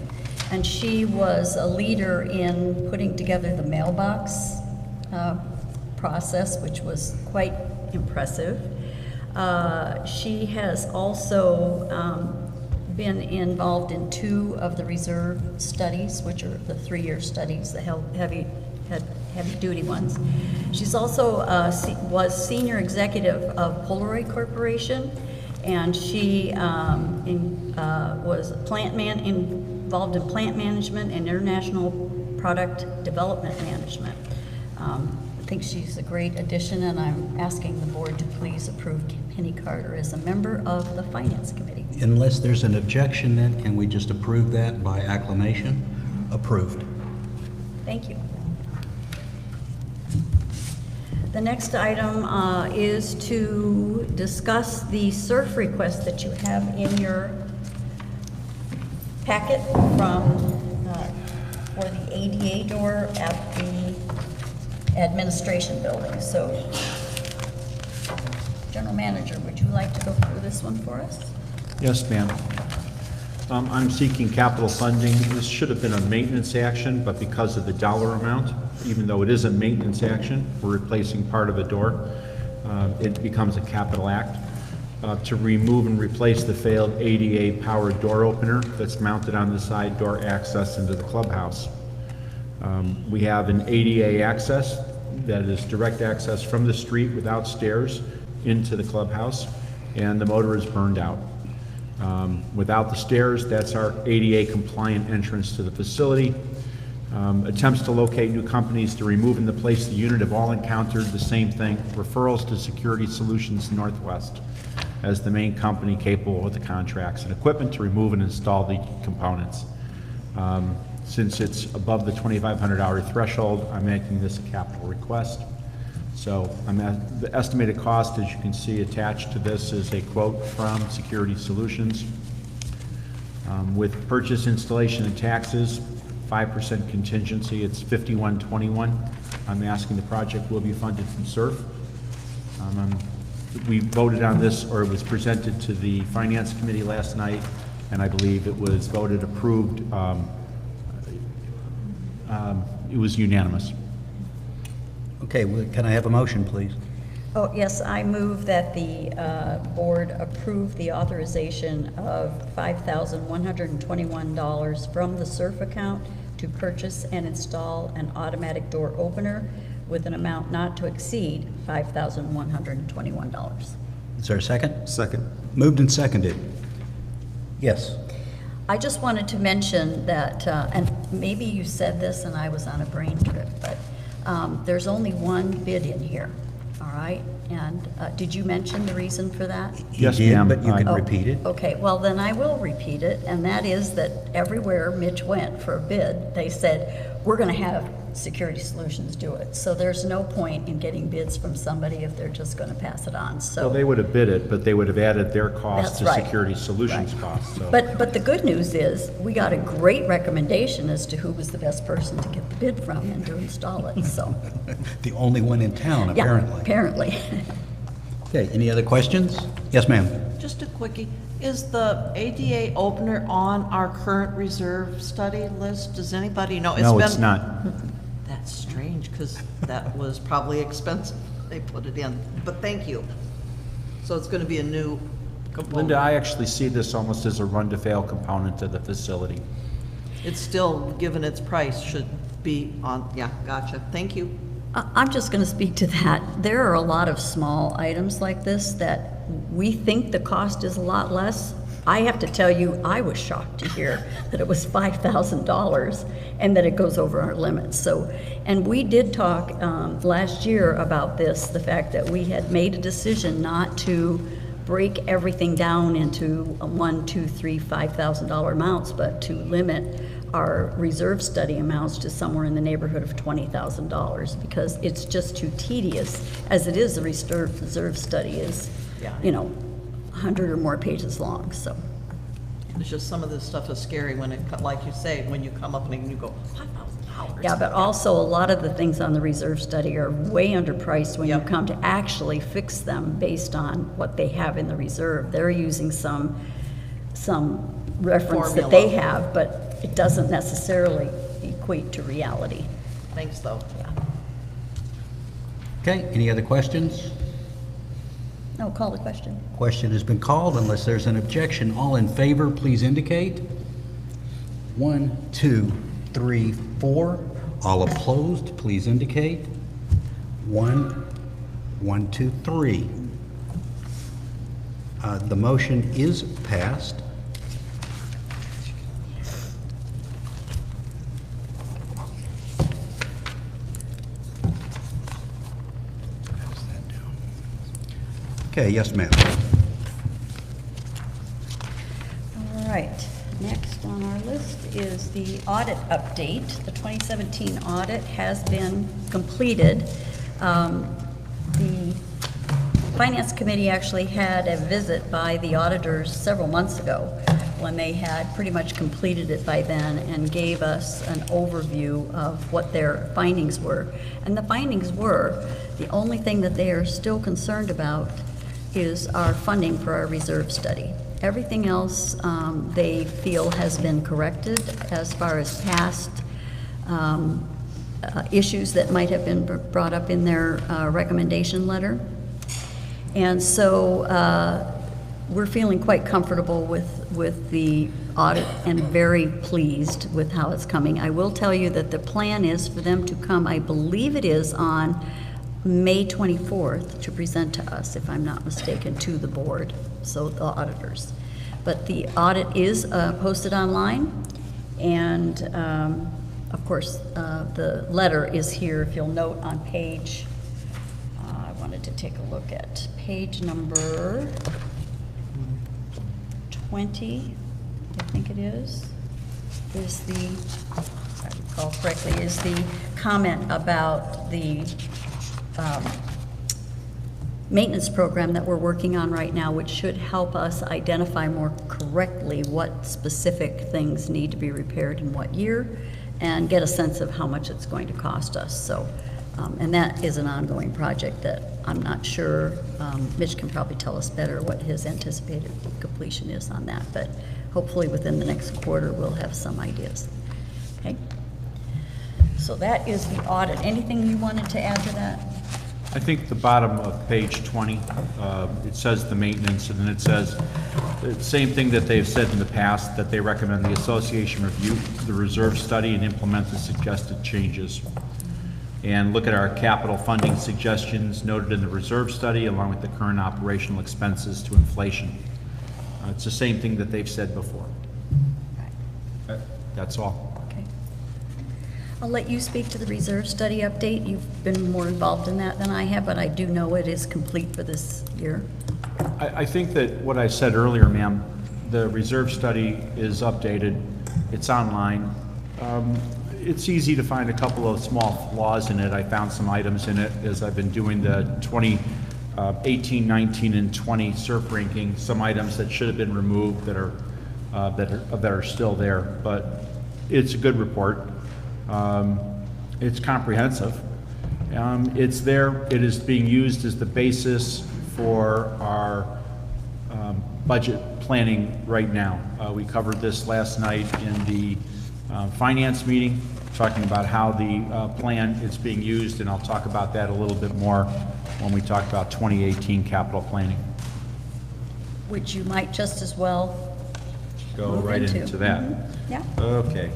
and she was a leader in putting together the mailbox process, which was quite impressive. She has also been involved in 2 of the reserve studies, which are the 3-year studies, the heavy-duty ones. She's also was senior executive of Polaroid Corporation, and she was involved in plant management and international product development management. I think she's a great addition, and I'm asking the board to please approve Penny Carter as a member of the Finance Committee.
Unless there's an objection, then, can we just approve that by acclamation? Approved.
Thank you. The next item is to discuss the SURF request that you have in your packet for the ADA door at the administration building. So, General Manager, would you like to go through this one for us?
Yes, ma'am. I'm seeking capital funding. This should have been a maintenance action, but because of the dollar amount, even though it is a maintenance action, we're replacing part of a door, it becomes a capital act. To remove and replace the failed ADA powered door opener that's mounted on the side door access into the clubhouse. We have an ADA access that is direct access from the street without stairs into the clubhouse, and the motor is burned out. Without the stairs, that's our ADA compliant entrance to the facility. Attempts to locate new companies to remove and to place the unit have all encountered the same thing, referrals to Security Solutions Northwest as the main company capable of the contracts and equipment to remove and install the components. Since it's above the $2,500 threshold, I'm making this a capital request. So the estimated cost, as you can see attached to this, is a quote from Security Solutions. With purchase, installation, and taxes, 5% contingency, it's $51.21. I'm asking the project will be funded from SURF. We voted on this, or it was presented to the Finance Committee last night, and I believe it was voted approved. It was unanimous.
Okay, well, can I have a motion, please?
Oh, yes, I move that the board approve the authorization of $5,121 from the SURF account to purchase and install an automatic door opener with an amount not to exceed $5,121.
Is there a second?
Second.
Moved and seconded. Yes.
I just wanted to mention that, and maybe you said this and I was on a brain trip, but there's only one bid in here, all right? And did you mention the reason for that?
Yes,
You did,
ma'am.
but you can repeat it.
Okay, well, then I will repeat it, and that is that everywhere Mitch went for a bid, they said, we're going to have Security Solutions do it. So there's no point in getting bids from somebody if they're just going to pass it on, so.
Well, they would have bid it, but they would have added their cost
That's
to
right.
Security Solutions
Right.
cost, so.
But the good news is, we got a great recommendation as to who was the best person to get the bid from and to install it, so.
The only one in town,
Yeah,
apparently.
apparently.
Okay, any other questions? Yes, ma'am.
Just a quickie. Is the ADA opener on our current reserve study list? Does anybody know?
No, it's
been-
not.
That's strange, because that was probably expensive. They put it in, but thank you. So it's going to be a new component.
Linda, I actually see this almost as a run-to-fail component of the facility.
It's still, given its price, should be on, yeah, gotcha. Thank you.
I'm just going to speak to that. There are a lot of small items like this that we think the cost is a lot less. I have to tell you, I was shocked to hear that it was $5,000 and that it goes over our limits. So, and we did talk last year about this, the fact that we had made a decision not to break everything down into $1,000, $2,000, $3,000, $5,000 amounts, but to limit our reserve study amounts to somewhere in the neighborhood of $20,000 because it's just too tedious. As it is, the reserve study is,
Yeah.
100 or more pages long, so.
It's just some of this stuff is scary when it, like you say, when you come up and you go, $5,000.
Yeah, but also a lot of the things on the reserve study are way underpriced when you
Yep.
come to actually fix them based on what they have in the reserve. They're using some reference that they
Formula.
have, but it doesn't necessarily equate to reality.
Thanks, though.
Okay, any other questions?
No, call the question.
Question has been called. Unless there's an objection, all in favor, please indicate. 1, 2, 3, 4. All opposed, please indicate. 1, 2, 3. The motion is passed. Okay, yes, ma'am.
All right, next on our list is the audit update. The 2017 audit has been completed. The Finance Committee actually had a visit by the auditors several months ago when they had pretty much completed it by then and gave us an overview of what their findings were. And the findings were, the only thing that they are still concerned about is our funding for our reserve study. Everything else they feel has been corrected as far as past issues that might have been brought up in their recommendation letter. And so we're feeling quite comfortable with the audit and very pleased with how it's coming. I will tell you that the plan is for them to come, I believe it is on May 24th, to present to us, if I'm not mistaken, to the board, so the auditors. But the audit is posted online, and of course, the letter is here, if you'll note on page, I wanted to take a look at page number 20, I think it is the, if I recall correctly, is the comment about the maintenance program that we're working on right now, which should help us identify more correctly what specific things need to be repaired in what year, and get a sense of how much it's going to cost us. So, and that is an ongoing project that I'm not sure, Mitch can probably tell us better what his anticipated completion is on that, but hopefully within the next quarter we'll have some ideas. Okay. So that is the audit. Anything you wanted to add to that?
I think the bottom of page 20, it says the maintenance, and then it says the same thing that they've said in the past, that they recommend the association review the reserve study and implement the suggested changes. And look at our capital funding suggestions noted in the reserve study, along with the current operational expenses to inflation. It's the same thing that they've said before. That's all.
I'll let you speak to the reserve study update. You've been more involved in that than I have, but I do know it is complete for this year.
I think that what I said earlier, ma'am, the reserve study is updated. It's online. It's easy to find a couple of small flaws in it. I found some items in it as I've been doing the 2018, 19, and 20 SERP ranking, some items that should have been removed that are still there. But it's a good report. It's comprehensive. It's there. It is being used as the basis for our budget planning right now. We covered this last night in the finance meeting, talking about how the plan is being used, and I'll talk about that a little bit more when we talk about 2018 capital planning.
Which you might just as well
go
move
right into that.
Mm-hmm. Yeah.
Okay.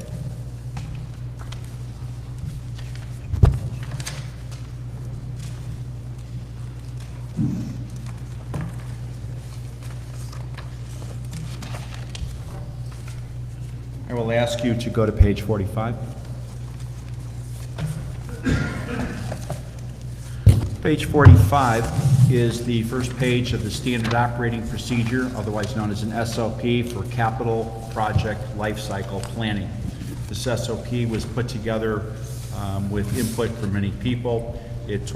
I will ask you to go to page 45. Page 45 is the first page of the standard operating procedure, otherwise known as an SOP for capital project lifecycle planning. This SOP was put together with input from many people. It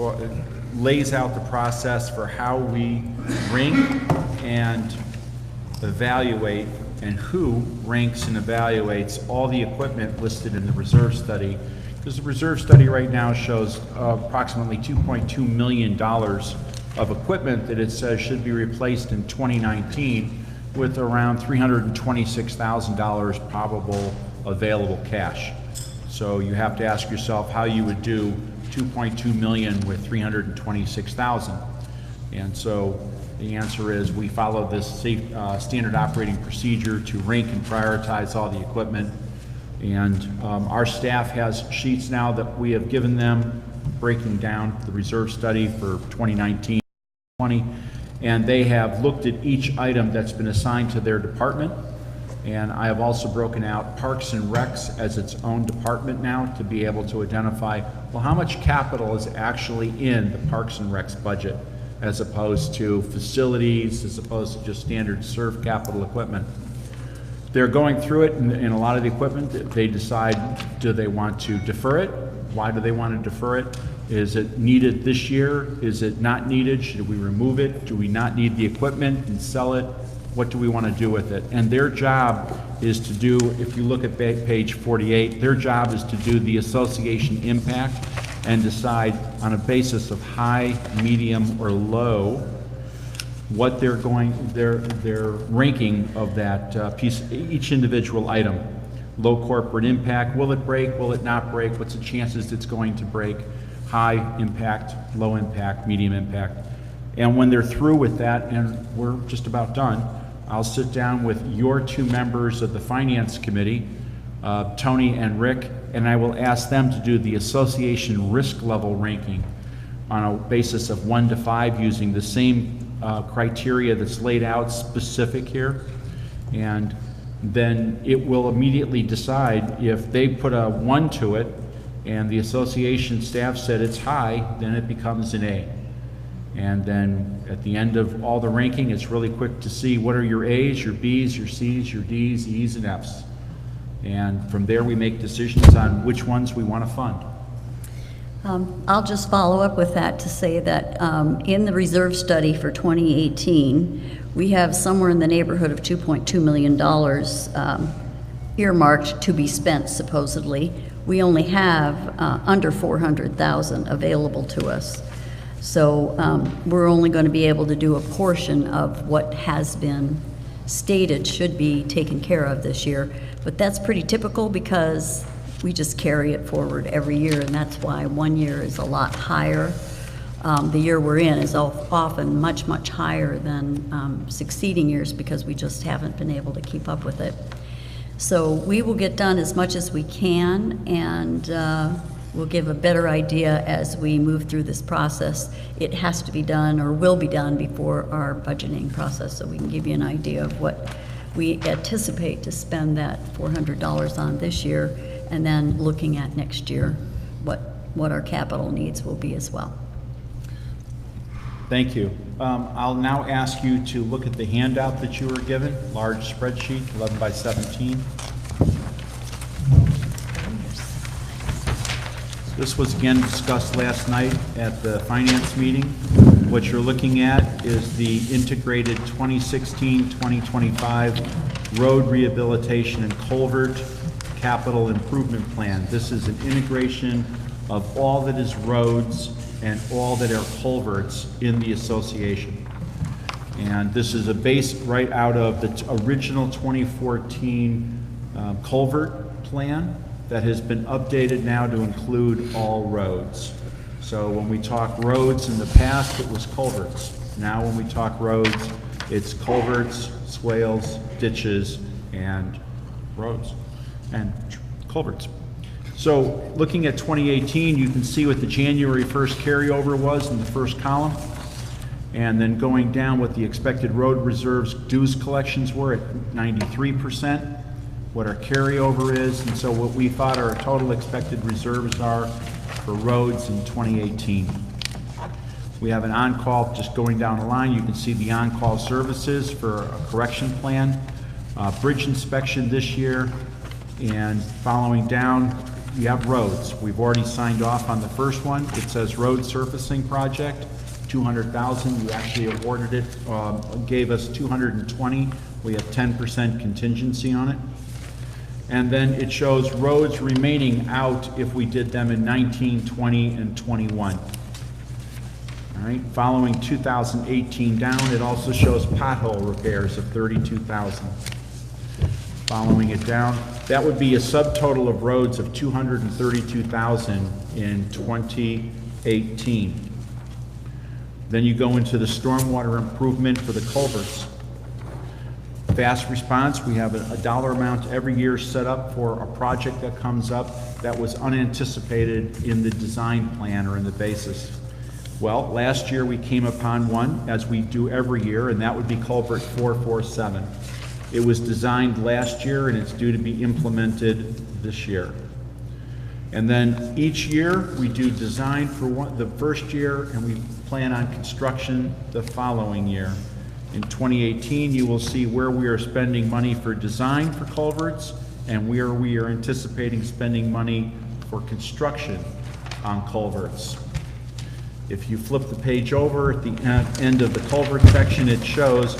lays out the process for how we rank and evaluate, and who ranks and evaluates all the equipment listed in the reserve study. Because the reserve study right now shows approximately $2.2 million of equipment that it says should be replaced in 2019, with around $326,000 probable available cash. So you have to ask yourself how you would do 2.2 million with 326,000. And so the answer is we follow this standard operating procedure to rank and prioritize all the equipment. And our staff has sheets now that we have given them breaking down the reserve study for 2019-20, and they have looked at each item that's been assigned to their department. And I have also broken out Parks and Recs as its own department now to be able to identify, well, how much capital is actually in the Parks and Recs budget, as opposed to facilities, as opposed to just standard SERV capital equipment. They're going through it, and a lot of the equipment, they decide, do they want to defer it? Why do they want to defer it? Is it needed this year? Is it not needed? Should we remove it? Do we not need the equipment and sell it? What do we want to do with it? And their job is to do, if you look at page 48, their job is to do the association impact and decide on a basis of high, medium, or low what they're going, their ranking of that piece, each individual item. Low corporate impact, will it break, will it not break, what's the chances it's going to break? High impact, low impact, medium impact. And when they're through with that, and we're just about done, I'll sit down with your two members of the Finance Committee, Tony and Rick, and I will ask them to do the association risk level ranking on a basis of 1 to 5 using the same criteria that's laid out specific here. And then it will immediately decide if they put a 1 to it and the association staff said it's high, then it becomes an A. And then at the end of all the ranking, it's really quick to see what are your A's, your B's, your C's, your D's, E's, and F's. And from there, we make decisions on which ones we want to fund.
I'll just follow up with that to say that in the reserve study for 2018, we have somewhere in the neighborhood of $2.2 million earmarked to be spent, supposedly. We only have under $400,000 available to us. So we're only going to be able to do a portion of what has been stated should be taken care of this year. But that's pretty typical because we just carry it forward every year, and that's why one year is a lot higher. The year we're in is often much, much higher than succeeding years because we just haven't been able to keep up with it. So we will get done as much as we can, and we'll give a better idea as we move through this process. It has to be done or will be done before our budgeting process, so we can give you an idea of what we anticipate to spend that $400 on this year, and then looking at next year what our capital needs will be as well.
Thank you. I'll now ask you to look at the handout that you were given, large spreadsheet, 11 by 17. This was again discussed last night at the finance meeting. What you're looking at is the integrated 2016-2025 road rehabilitation and culvert capital improvement plan. This is an integration of all that is roads and all that are culverts in the association. And this is a base right out of the original 2014 culvert plan that has been updated now to include all roads. So when we talk roads in the past, it was culverts. Now when we talk roads, it's culverts, swales, ditches, and roads, and culverts. So looking at 2018, you can see what the January 1st carryover was in the first column, and then going down what the expected road reserves dues collections were at 93%, what our carryover is, and so what we thought our total expected reserves are for roads in 2018. We have an on-call, just going down the line, you can see the on-call services for a correction plan, bridge inspection this year, and following down, you have roads. We've already signed off on the first one. It says road surfacing project, $200,000. You actually awarded it, gave us $220,000. We have 10% contingency on it. And then it shows roads remaining out if we did them in 19, 20, and 21. All right, following 2018 down, it also shows pothole repairs of $32,000. Following it down, that would be a subtotal of roads of $232,000 in 2018. Then you go into the stormwater improvement for the culverts. Fast response, we have a dollar amount every year set up for a project that comes up that was unanticipated in the design plan or in the basis. Well, last year we came upon one, as we do every year, and that would be culvert 447. It was designed last year and it's due to be implemented this year. And then each year we do design for the first year and we plan on construction the following year. In 2018, you will see where we are spending money for design for culverts and where we are anticipating spending money for construction on culverts. If you flip the page over at the end of the culvert section, it shows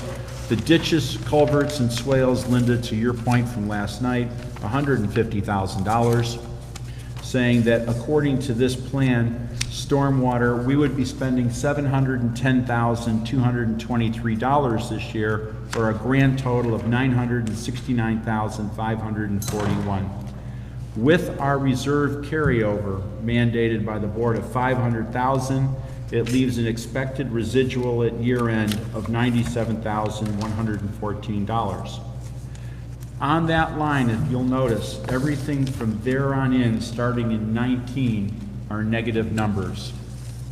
the ditches, culverts, and swales, Linda, to your point from last night, $150,000, saying that according to this plan, stormwater, we would be spending $710,223 this year for a grand total of $969,541. With our reserve carryover mandated by the board of $500,000, it leaves an expected residual at year end of $97,114. On that line, if you'll notice, everything from there on in, starting in 19, are negative numbers.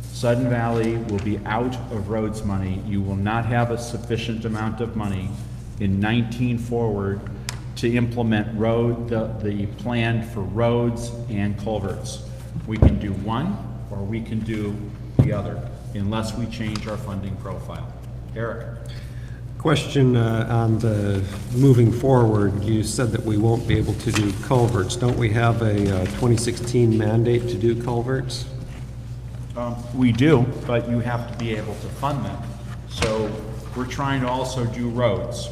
Sudden Valley will be out of roads money. You will not have a sufficient amount of money in 19 forward to implement the plan for roads and culverts. We can do one, or we can do the other, unless we change our funding profile. Eric?
Question on the moving forward, you said that we won't be able to do culverts. Don't we have a 2016 mandate to do culverts?
We do, but you have to be able to fund them. So we're trying to also do roads.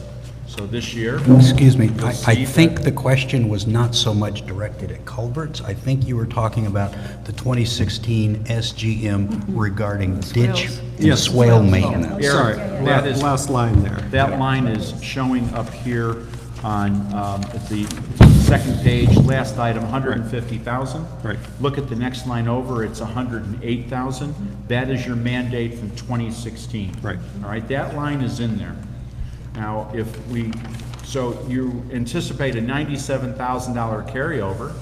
So this year.
Excuse me,
you'll
I
see
think
that-
the question was not so much directed at culverts. I think you were talking about the 2016 SGM regarding ditch and
Yes.
swale maintenance.
Sorry,
that is-
last line there.
That line is showing up here on, at the second page, last item, 150,000.
Right.
Look at the next line over, it's 108,000. That is your mandate from 2016.
Right.
All right, that line is in there. Now, so you anticipate a $97,000 carryover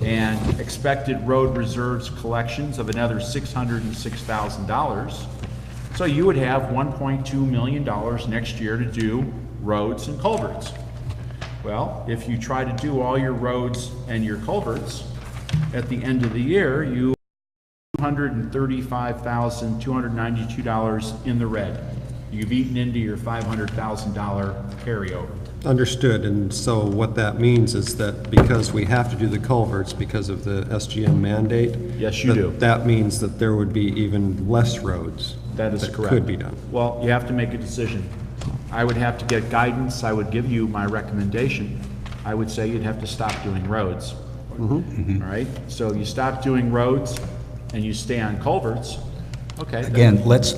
and expected road reserves collections of another $606,000. So you would have $1.2 million next year to do roads and culverts. Well, if you try to do all your roads and your culverts, at the end of the year, you have $235,292 in the red. You've eaten into your $500,000 carryover.
Understood, and so what that means is that because we have to do the culverts because of the SGM mandate.
Yes, you do.
That means that there would be even less roads.
That is correct.
Could be done.
Well, you have to make a decision. I would have to get guidance. I would give you my recommendation. I would say you'd have to stop doing roads. All right? So you stop doing roads and you stay on culverts. Okay.
Again, let's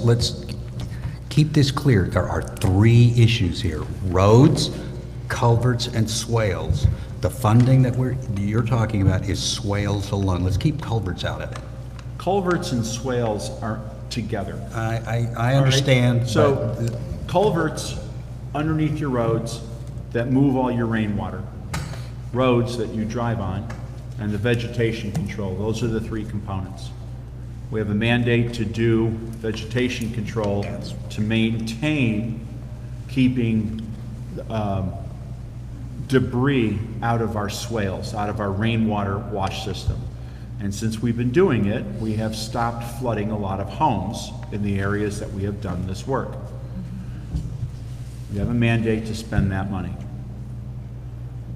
keep this clear. There are three issues here: roads, culverts, and swales. The funding that you're talking about is swales alone. Let's keep culverts out of it.
Culverts and swales are together.
I understand.
Right? So culverts underneath your roads that move all your rainwater, roads that you drive on, and the vegetation control. Those are the three components. We have a mandate to do vegetation control to maintain keeping debris out of our swales, out of our rainwater wash system. And since we've been doing it, we have stopped flooding a lot of homes in the areas that we have done this work. We have a mandate to spend that money.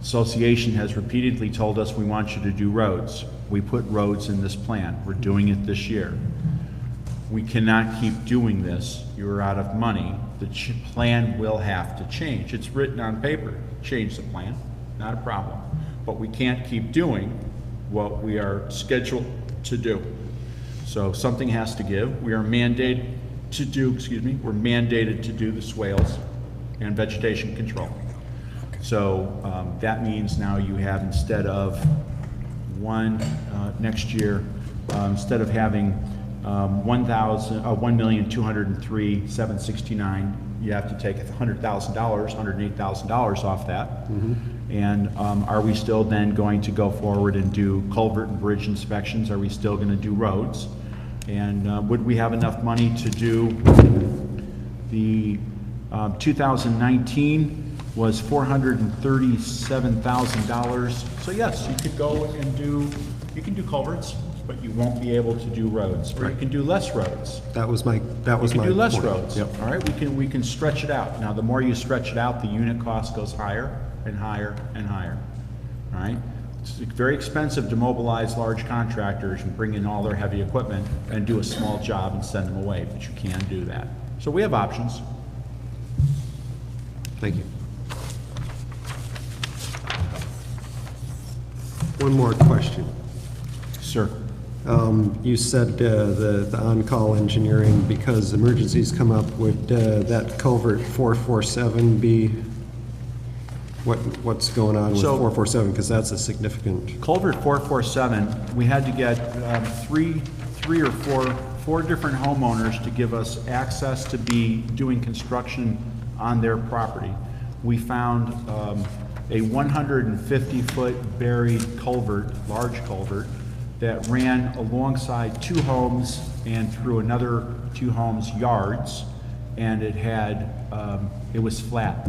Association has repeatedly told us we want you to do roads. We put roads in this plan. We're doing it this year. We cannot keep doing this. You're out of money. The plan will have to change. It's written on paper. Change the plan, not a problem. But we can't keep doing what we are scheduled to do. So something has to give. We are mandated to do, we're mandated to do the swales and vegetation control. So that means now you have, instead of next year, instead of having $1,203,769, you have to take $100,000, $108,000 off that. And are we still then going to go forward and do culvert and bridge inspections? Are we still going to do roads? And would we have enough money to do the 2019 was $437,000. So yes, you could go and you can do culverts, but you won't be able to do roads. Or you can do less roads.
That was my
You can do less
point.
roads.
Yep.
All right, we can stretch it out. Now, the more you stretch it out, the unit cost goes higher and higher and higher. All right? It's very expensive to mobilize large contractors and bring in all their heavy equipment and do a small job and send them away, but you can do that. So we have options.
Thank you. One more question.
Sir.
You said the on-call engineering, because emergencies come up, would that culvert 447 be, what's going on with 447? Because that's a significant.
Culvert 447, we had to get three or four different homeowners to give us access to be doing construction on their property. We found a 150-foot buried culvert, large culvert, that ran alongside two homes and through another two homes' yards, and it was flat.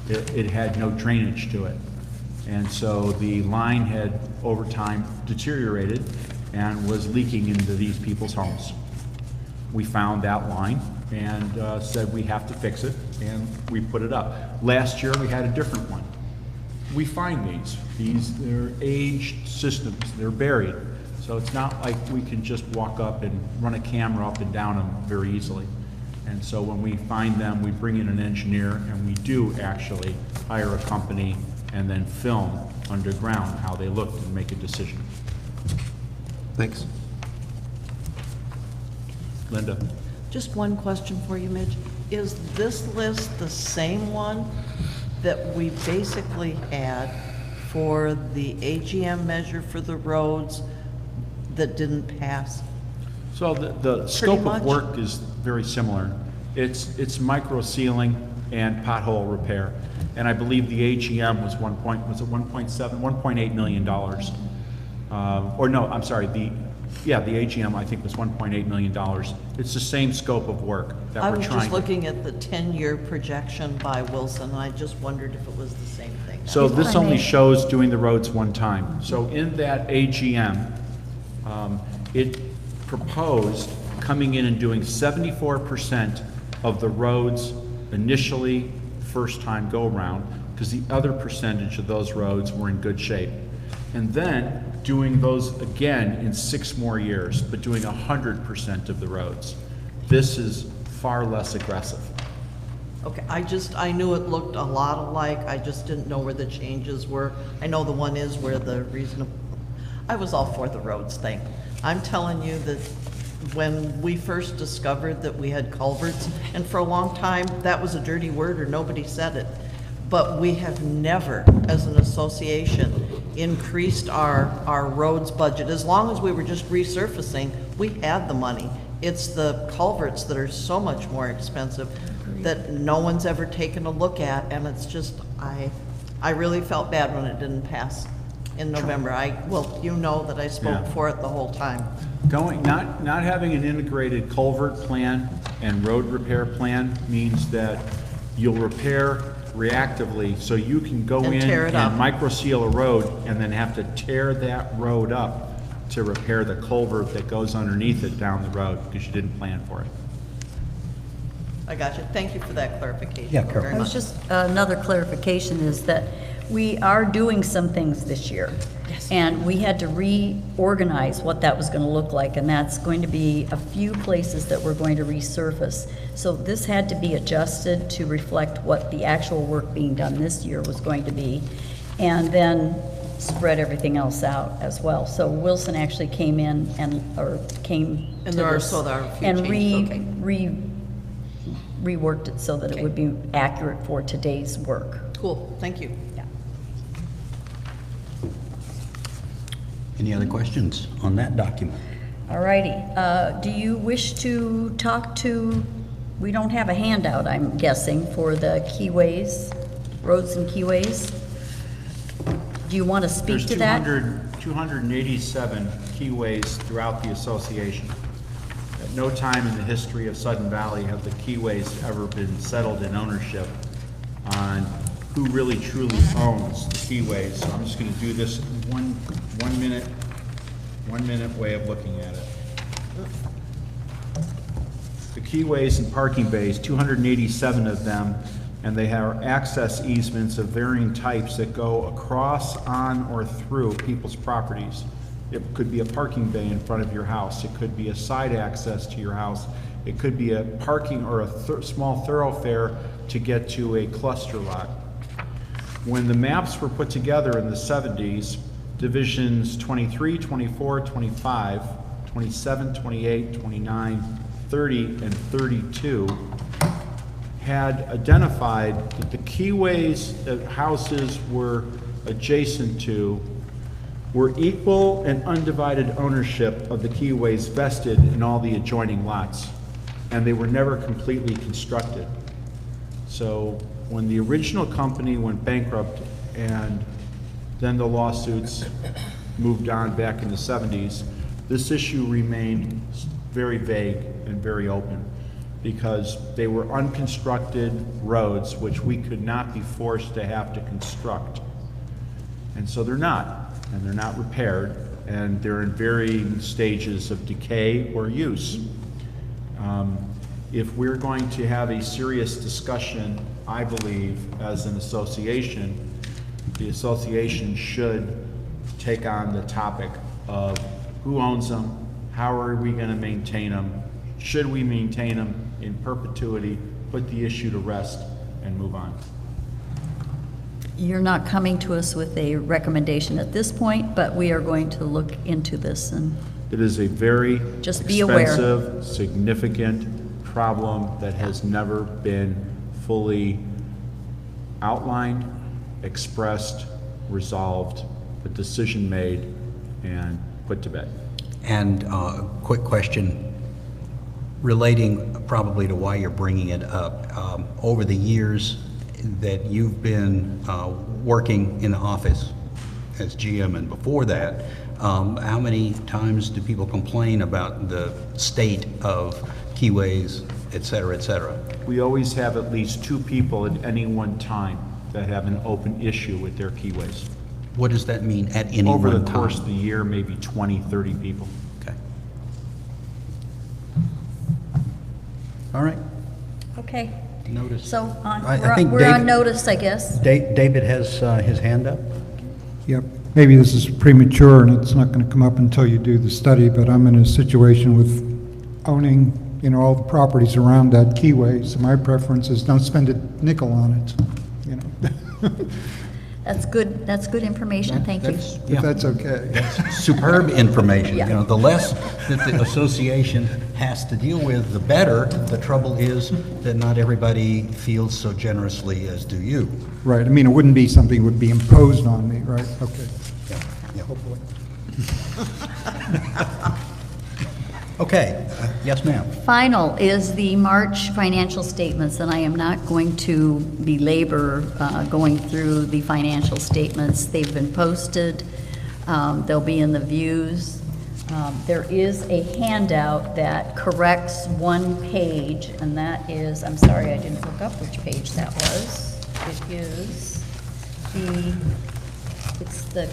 it had no drainage to it. And so the line had, over time, deteriorated and was leaking into these people's homes. We found that line and said we have to fix it, and we put it up. Last year, we had a different one. We find they're aged systems, they're buried. So it's not like we can just walk up and run a camera up and down them very easily. And so when we find them, we bring in an engineer, and we do actually hire a company and then film underground how they looked and make a decision.
Thanks.
Linda?
Just one question for you, Mitch. Is this list the same one that we basically had for the AGM measure for the roads that didn't pass?
So the scope of work is very similar. It's micro sealing and pothole repair. And I believe the AGM was $1.8 million. Or no, I'm sorry, the AGM I think was $1.8 million. It's the same scope of work that
I
we're
was
trying
just
to.
looking at the 10-year projection by Wilson, and I just wondered if it was the same thing.
So this only shows doing the roads one time. So in that AGM, it proposed coming in and doing 74% of the roads initially, first time go around, because the other percentage of those roads were in good shape. And then doing those again in 6 more years, but doing 100% of the roads. This is far less aggressive.
Okay, I knew it looked a lot alike, I just didn't know where the changes were. I know the one is where the reasonable, I was all for the roads thing. I'm telling you that when we first discovered that we had culverts, and for a long time, that was a dirty word or nobody said it, but we have never, as an association, increased our roads budget. As long as we were just resurfacing, we had the money. It's the culverts that are so much more expensive that no one's ever taken a look at, and it's just, I really felt bad when it didn't pass in November. Well, you know that I spoke for it the whole time.
Not having an integrated culvert plan and road repair plan means that you'll repair reactively, so you can go in and micro seal a road and then have to tear that road up to repair the culvert that goes underneath it down the road because you didn't plan for it.
I got you. Thank you for that clarification.
Yeah, Carol.
Very
I was
much.
just, another clarification is that we are doing some things this year.
Yes.
And we had to reorganize what that was going to look like, and that's going to be a few places that we're going to resurface. So this had to be adjusted to reflect what the actual work being done this year was going to be, and then spread everything else out as well. So Wilson actually came in came
And
to
there are
this
a few
and
changes, okay.
reworked it so that it would be accurate for today's work.
Cool, thank you.
Yeah.
Any other questions on that document?
All righty. Do you wish to talk to, we don't have a handout, I'm guessing, for the keyways, roads and keyways? Do you want to speak to that?
There's 287 keyways throughout the association. At no time in the history of Sudden Valley have the keyways ever been settled in ownership on who really truly owns the keyways. So I'm just going to do this one minute way of looking at it. The keyways and parking bays, 287 of them, and they have access easements of varying types that go across, on, or through people's properties. It could be a parking bay in front of your house. It could be a side access to your house. It could be a parking or a small thoroughfare to get to a cluster lot. When the maps were put together in the 70s, divisions 23, 24, 25, 27, 28, 29, 30, and 32 had identified that the keyways that houses were adjacent to were equal and undivided ownership of the keyways vested in all the adjoining lots, and they were never completely constructed. So when the original company went bankrupt and then the lawsuits moved on back in the 70s, this issue remained very vague and very open. because they were unconstructed roads which we could not be forced to have to construct. And so they're not, and they're not repaired, and they're in varying stages of decay or use. If we're going to have a serious discussion, I believe, as an association, the association should take on the topic of who owns them, how are we going to maintain them, should we maintain them in perpetuity, put the issue to rest, and move on.
You're not coming to us with a recommendation at this point, but we are going to look into this and
It is a very
Just be aware.
expensive, significant problem that has never been fully outlined, expressed, resolved, a decision made, and put to bed.
And quick question relating probably to why you're bringing it up. Over the years that you've been working in the office as GM and before that, how many times do people complain about the state of keyways, et cetera, et cetera?
We always have at least 2 people at any one time that have an open issue with their keyways.
What does that mean at any
Over
one
the
time?
course of the year, maybe 20, 30 people.
Okay. All right.
okay.
Notice.
So
I think
we're on
David-
notice, I guess.
David has his hand up.
Yep, maybe this is premature and it's not going to come up until you do the study, but I'm in a situation with owning, all the properties around that keyway, so my preference is don't spend a nickel on it,
That's good information, thank you.
if that's okay.
Superb information.
Yeah.
The less that the association has to deal with, the better. The trouble is that not everybody feels so generously as do you.
Right, I mean, it wouldn't be something that would be imposed on me, right? Okay.
Yeah.
Hopefully.
Okay, yes, ma'am.
Final is the March financial statements, and I am not going to belabor going through the financial statements. They've been posted. They'll be in the views. There is a handout that corrects one page, and that is, I'm sorry, I didn't look up which page that was. It is it's the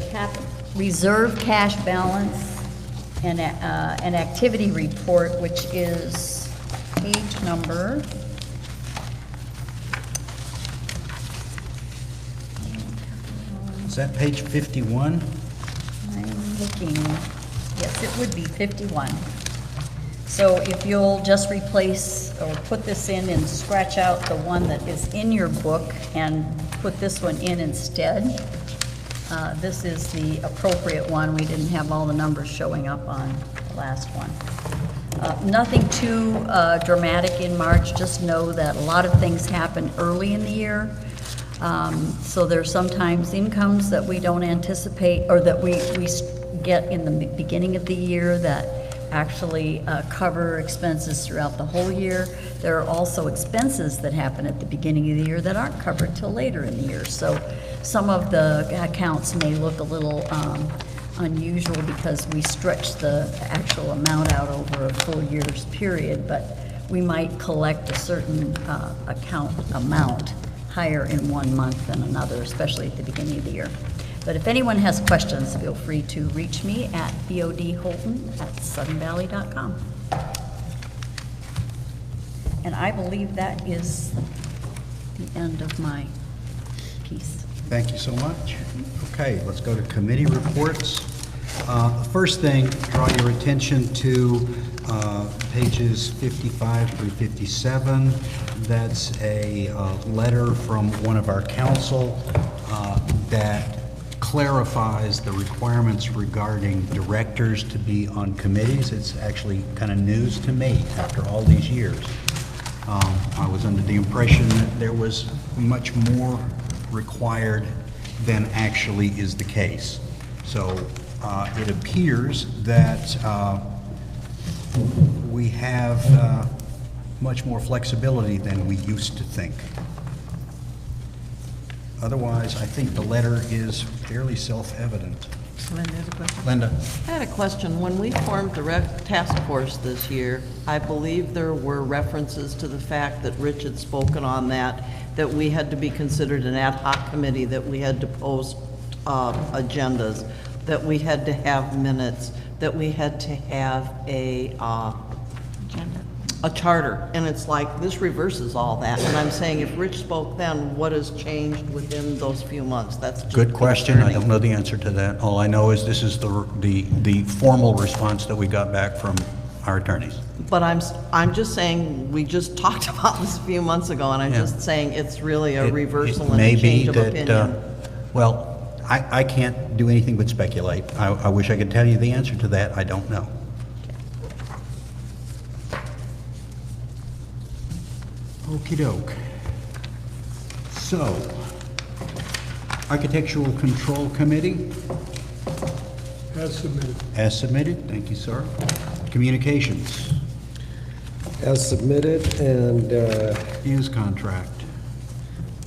reserve cash balance and an activity report, which is page number.
Is that page 51?
I'm looking, yes, it would be 51. So if you'll just replace or put this in and scratch out the one that is in your book and put this one in instead, this is the appropriate one. We didn't have all the numbers showing up on the last one. Nothing too dramatic in March, just know that a lot of things happen early in the year. So there's sometimes incomes that we don't anticipate, or that we get in the beginning of the year that actually cover expenses throughout the whole year. There are also expenses that happen at the beginning of the year that aren't covered till later in the year. So some of the accounts may look a little unusual because we stretch the actual amount out over a full year's period, but we might collect a certain account amount higher in one month than another, especially at the beginning of the year. But if anyone has questions, feel free to reach me at bodholton@suddenvalley.com. And I believe that is the end of my piece.
Thank you so much. Okay, let's go to committee reports. The first thing, draw your attention to pages 55 through 57. That's a letter from one of our council that clarifies the requirements regarding directors to be on committees. It's actually kind of news to me after all these years. I was under the impression that there was much more required than actually is the case. So it appears that we have much more flexibility than we used to think. Otherwise, I think the letter is fairly self-evident. Linda?
I had a question. When we formed the task force this year, I believe there were references to the fact that Rich had spoken on that we had to be considered an ad hoc committee, that we had to post agendas, that we had to have minutes, that we had to have a charter. And it's like, this reverses all that. And I'm saying, if Rich spoke then, what has changed within those few months? That's just
Good question. I
concerning.
don't know the answer to that. All I know is this is the formal response that we got back from our attorneys.
But I'm just saying, we just talked about this a few months ago, and I'm
Yeah.
just saying it's really a
It
reversal and
may
a
be
change of
that,
opinion.
well, I can't do anything but speculate. I wish I could tell you the answer to that. I don't know. Okey doke. So, Architectural Control Committee,
As submitted.
as submitted. Thank you, sir. Communications,
As submitted, and
views contract.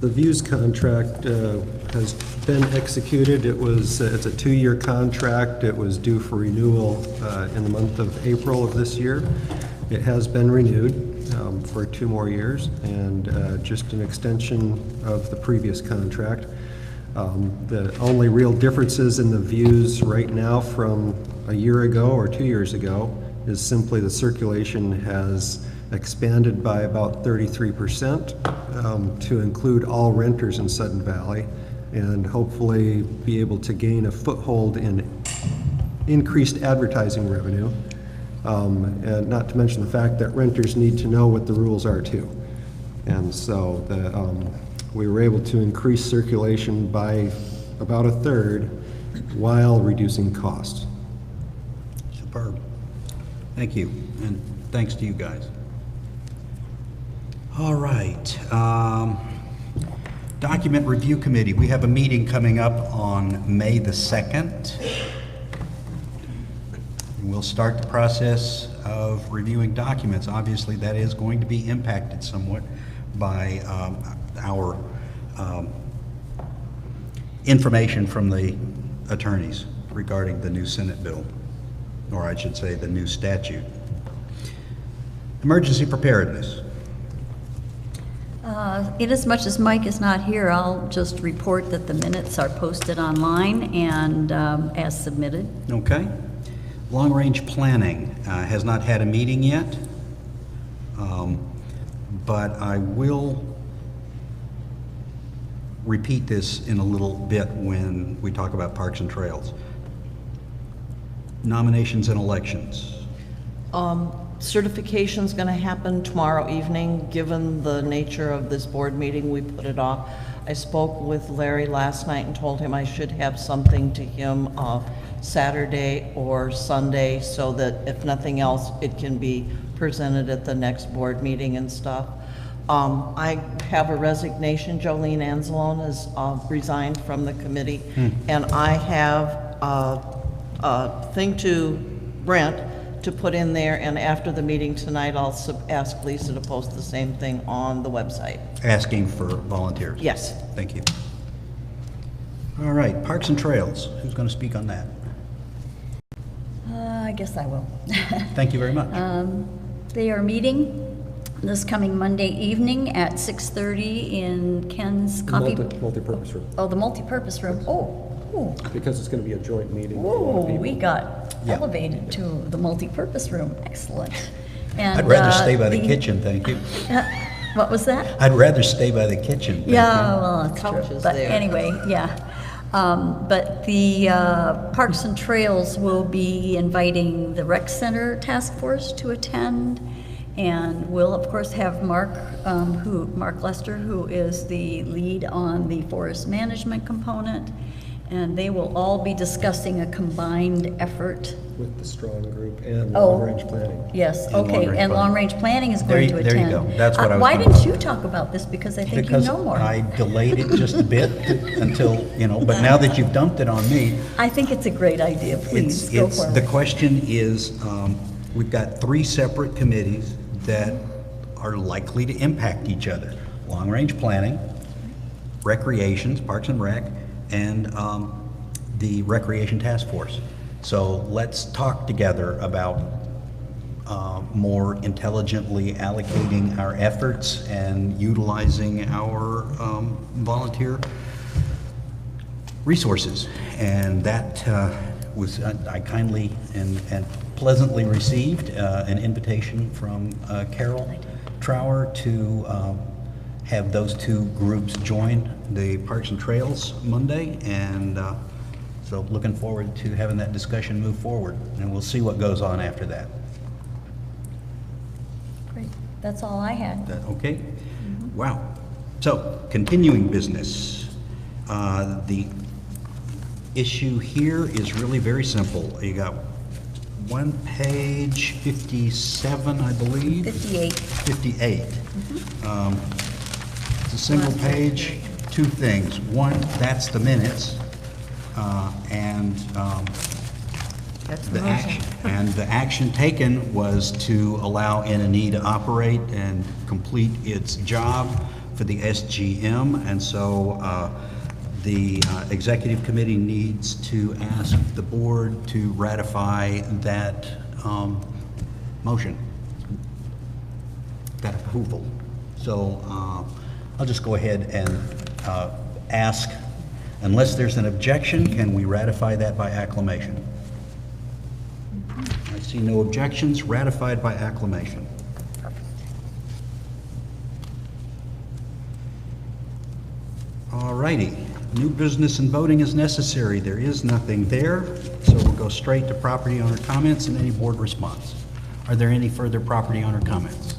the Views contract has been executed. It's a 2-year contract. It was due for renewal in the month of April of this year. It has been renewed for 2 more years, and just an extension of the previous contract. The only real differences in the views right now from a year ago or 2 years ago is simply the circulation has expanded by about 33% to include all renters in Sudden Valley, and hopefully be able to gain a foothold in increased advertising revenue, and not to mention the fact that renters need to know what the rules are too. And so we were able to increase circulation by about 1/3 while reducing costs.
Superb. Thank you, and thanks to you guys. All right. Document Review Committee, we have a meeting coming up on May the 2nd. We'll start the process of reviewing documents. Obviously, that is going to be impacted somewhat by our information from the attorneys regarding the new Senate bill, or I should say, the new statute. Emergency preparedness.
Inasmuch as Mike is not here, I'll just report that the minutes are posted online and as submitted.
Okay. Long-range planning has not had a meeting yet, but I will repeat this in a little bit when we talk about parks and trails. Nominations and elections.
Certification's going to happen tomorrow evening. Given the nature of this board meeting, we put it off. I spoke with Larry last night and told him I should have something to him Saturday or Sunday, so that if nothing else, it can be presented at the next board meeting and stuff. I have a resignation. Jolene Anzalone has resigned from the committee, and I have a thing to Brent to put in there, and after the meeting tonight, I'll ask Lisa to post the same thing on the website.
Asking for volunteers.
Yes.
Thank you. All right, parks and trails. Who's going to speak on that?
I guess I will.
Thank you very much.
They are meeting this coming Monday evening at 6:30 in Ken's coffee.
Multi-purpose room,
Oh, the multipurpose room. Oh,
because it's going to be a joint meeting with a lot of
oh,
people.
we got elevated to the multipurpose room. Excellent. And,
I'd rather stay by the kitchen, thank you.
What was that?
I'd rather stay by the kitchen. thank
Yeah,
you.
well, that's true.
Couches
But
there.
anyway, yeah. But the Parks and Trails will be inviting the Rec Center Task Force to attend. And we'll, of course, have Mark Lester, who is the lead on the forest management component. And they will all be discussing a combined effort.
With the strong group and
Oh.
long-range planning.
Yes,
And
okay,
long-range
and
planning.
long-range planning is
There
going
you-
to
there you
attend.
go. That's what I was
Why
gonna-
didn't you talk about this? Because I think you
Because
know more.
I delayed it just a bit until, but now that you've dumped it on me,
I think it's a great idea, please, go for
the
it.
question is, we've got 3 separate committees that are likely to impact each other. Long-range planning, recreations, Parks and Rec, and the Recreation Task Force. So let's talk together about more intelligently allocating our efforts and utilizing our volunteer resources. And that was, I kindly and pleasantly received an invitation from Carol Trower to have those two groups join the Parks and Trails Monday, and so looking forward to having that discussion move forward, and we'll see what goes on after that.
Great. That's all I had.
Okay? Wow. So, continuing business. The issue here is really very simple. You got one page, 57, I believe?
58.
58. It's a single page, two things. One, that's the minutes, and
That's
the
the motion.
and the action taken was to allow NNE to operate and complete its job for the SGM, and so the executive committee needs to ask the board to ratify that motion, that approval. So I'll just go ahead and ask, unless there's an objection, can we ratify that by acclamation? I see no objections. Ratified by acclamation. All righty. New business and voting is necessary. There is nothing there, so we'll go straight to property owner comments and any board response. Are there any further property owner comments?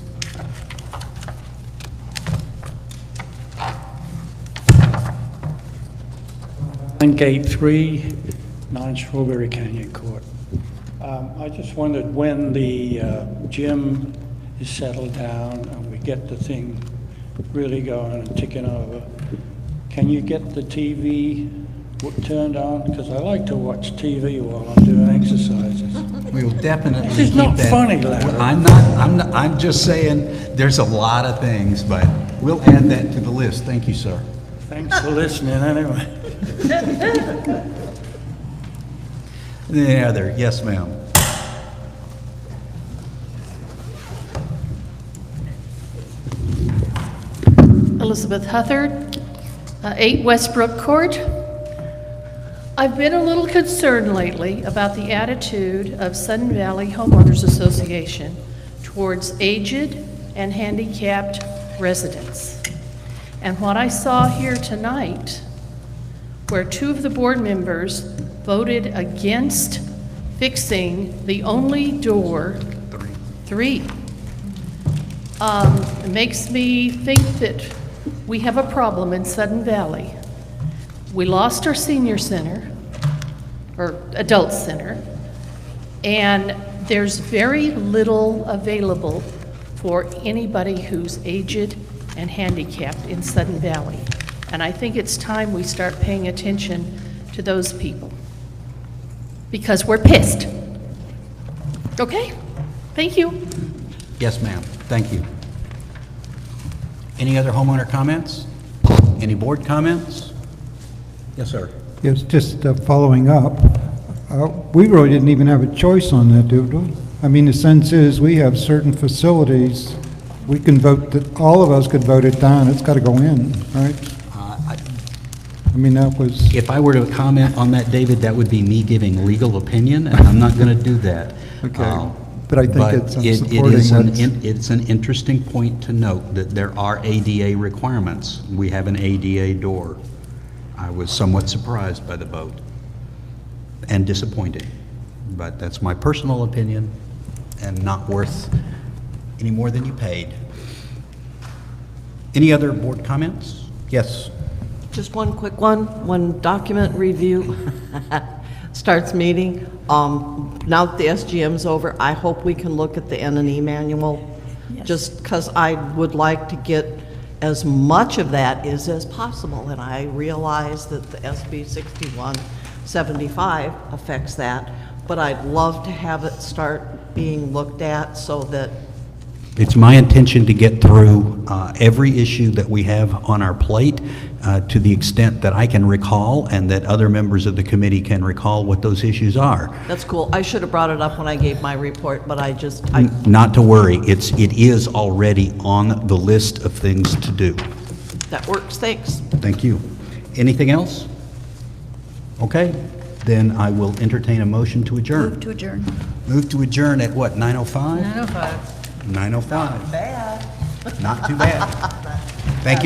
Gate 3, 9 Strawberry Canyon Court. I just wondered when the gym is settled down and we get the thing really going and ticking over, can you get the TV turned on? Because I like to watch TV while I'm doing exercises.
We'll definitely
It's
keep
not
that.
funny, Larry.
I'm just saying, there's a lot of things, but we'll add that to the list. Thank you, sir.
Thanks for listening anyway.
Any other? Yes, ma'am.
Elizabeth Huthard, 8 Westbrook Court. I've been a little concerned lately about the attitude of Sudden Valley Homeowners Association towards aged and handicapped residents. And what I saw here tonight, where 2 of the board members voted against fixing the only door, 3, it makes me think that we have a problem in Sudden Valley. We lost our senior center, or adult center, and there's very little available for anybody who's aged and handicapped in Sudden Valley. And I think it's time we start paying attention to those people, because we're pissed. Okay? Thank you.
Yes, ma'am. Thank you. Any other homeowner comments? Any board comments? Yes, sir.
Yes, just following up, we really didn't even have a choice on that, did we? I mean, the sense is, we have certain facilities, we can vote, that all of us could vote it down, it's got to go in, right? I mean, that was...
If I were to comment on that, David, that would be me giving legal opinion, and I'm not going to do that.
Okay. But I think it's
it's an interesting point to note that there are ADA requirements. We have an ADA door. I was somewhat surprised by the vote and disappointed, but that's my personal opinion and not worth any more than you paid. Any other board comments? Yes.
Just one quick one. When document review starts meeting, now that the SGM's over, I hope we can look at the N&E manual, just because I would like to get as much of that as possible, and I realize that the SB 6175 affects that, but I'd love to have it start being looked at so that
It's my intention to get through every issue that we have on our plate to the extent that I can recall and that other members of the committee can recall what those issues are.
That's cool. I should have brought it up when I gave my report, but I
Not to worry, it is already on the list of things to do.
that works, thanks.
Thank you. Anything else? Okay, then I will entertain a motion to adjourn.
Move to adjourn.
Move to adjourn at what, 9:05?
9:05.
9:05.
Bad.
Not too bad. Thank you.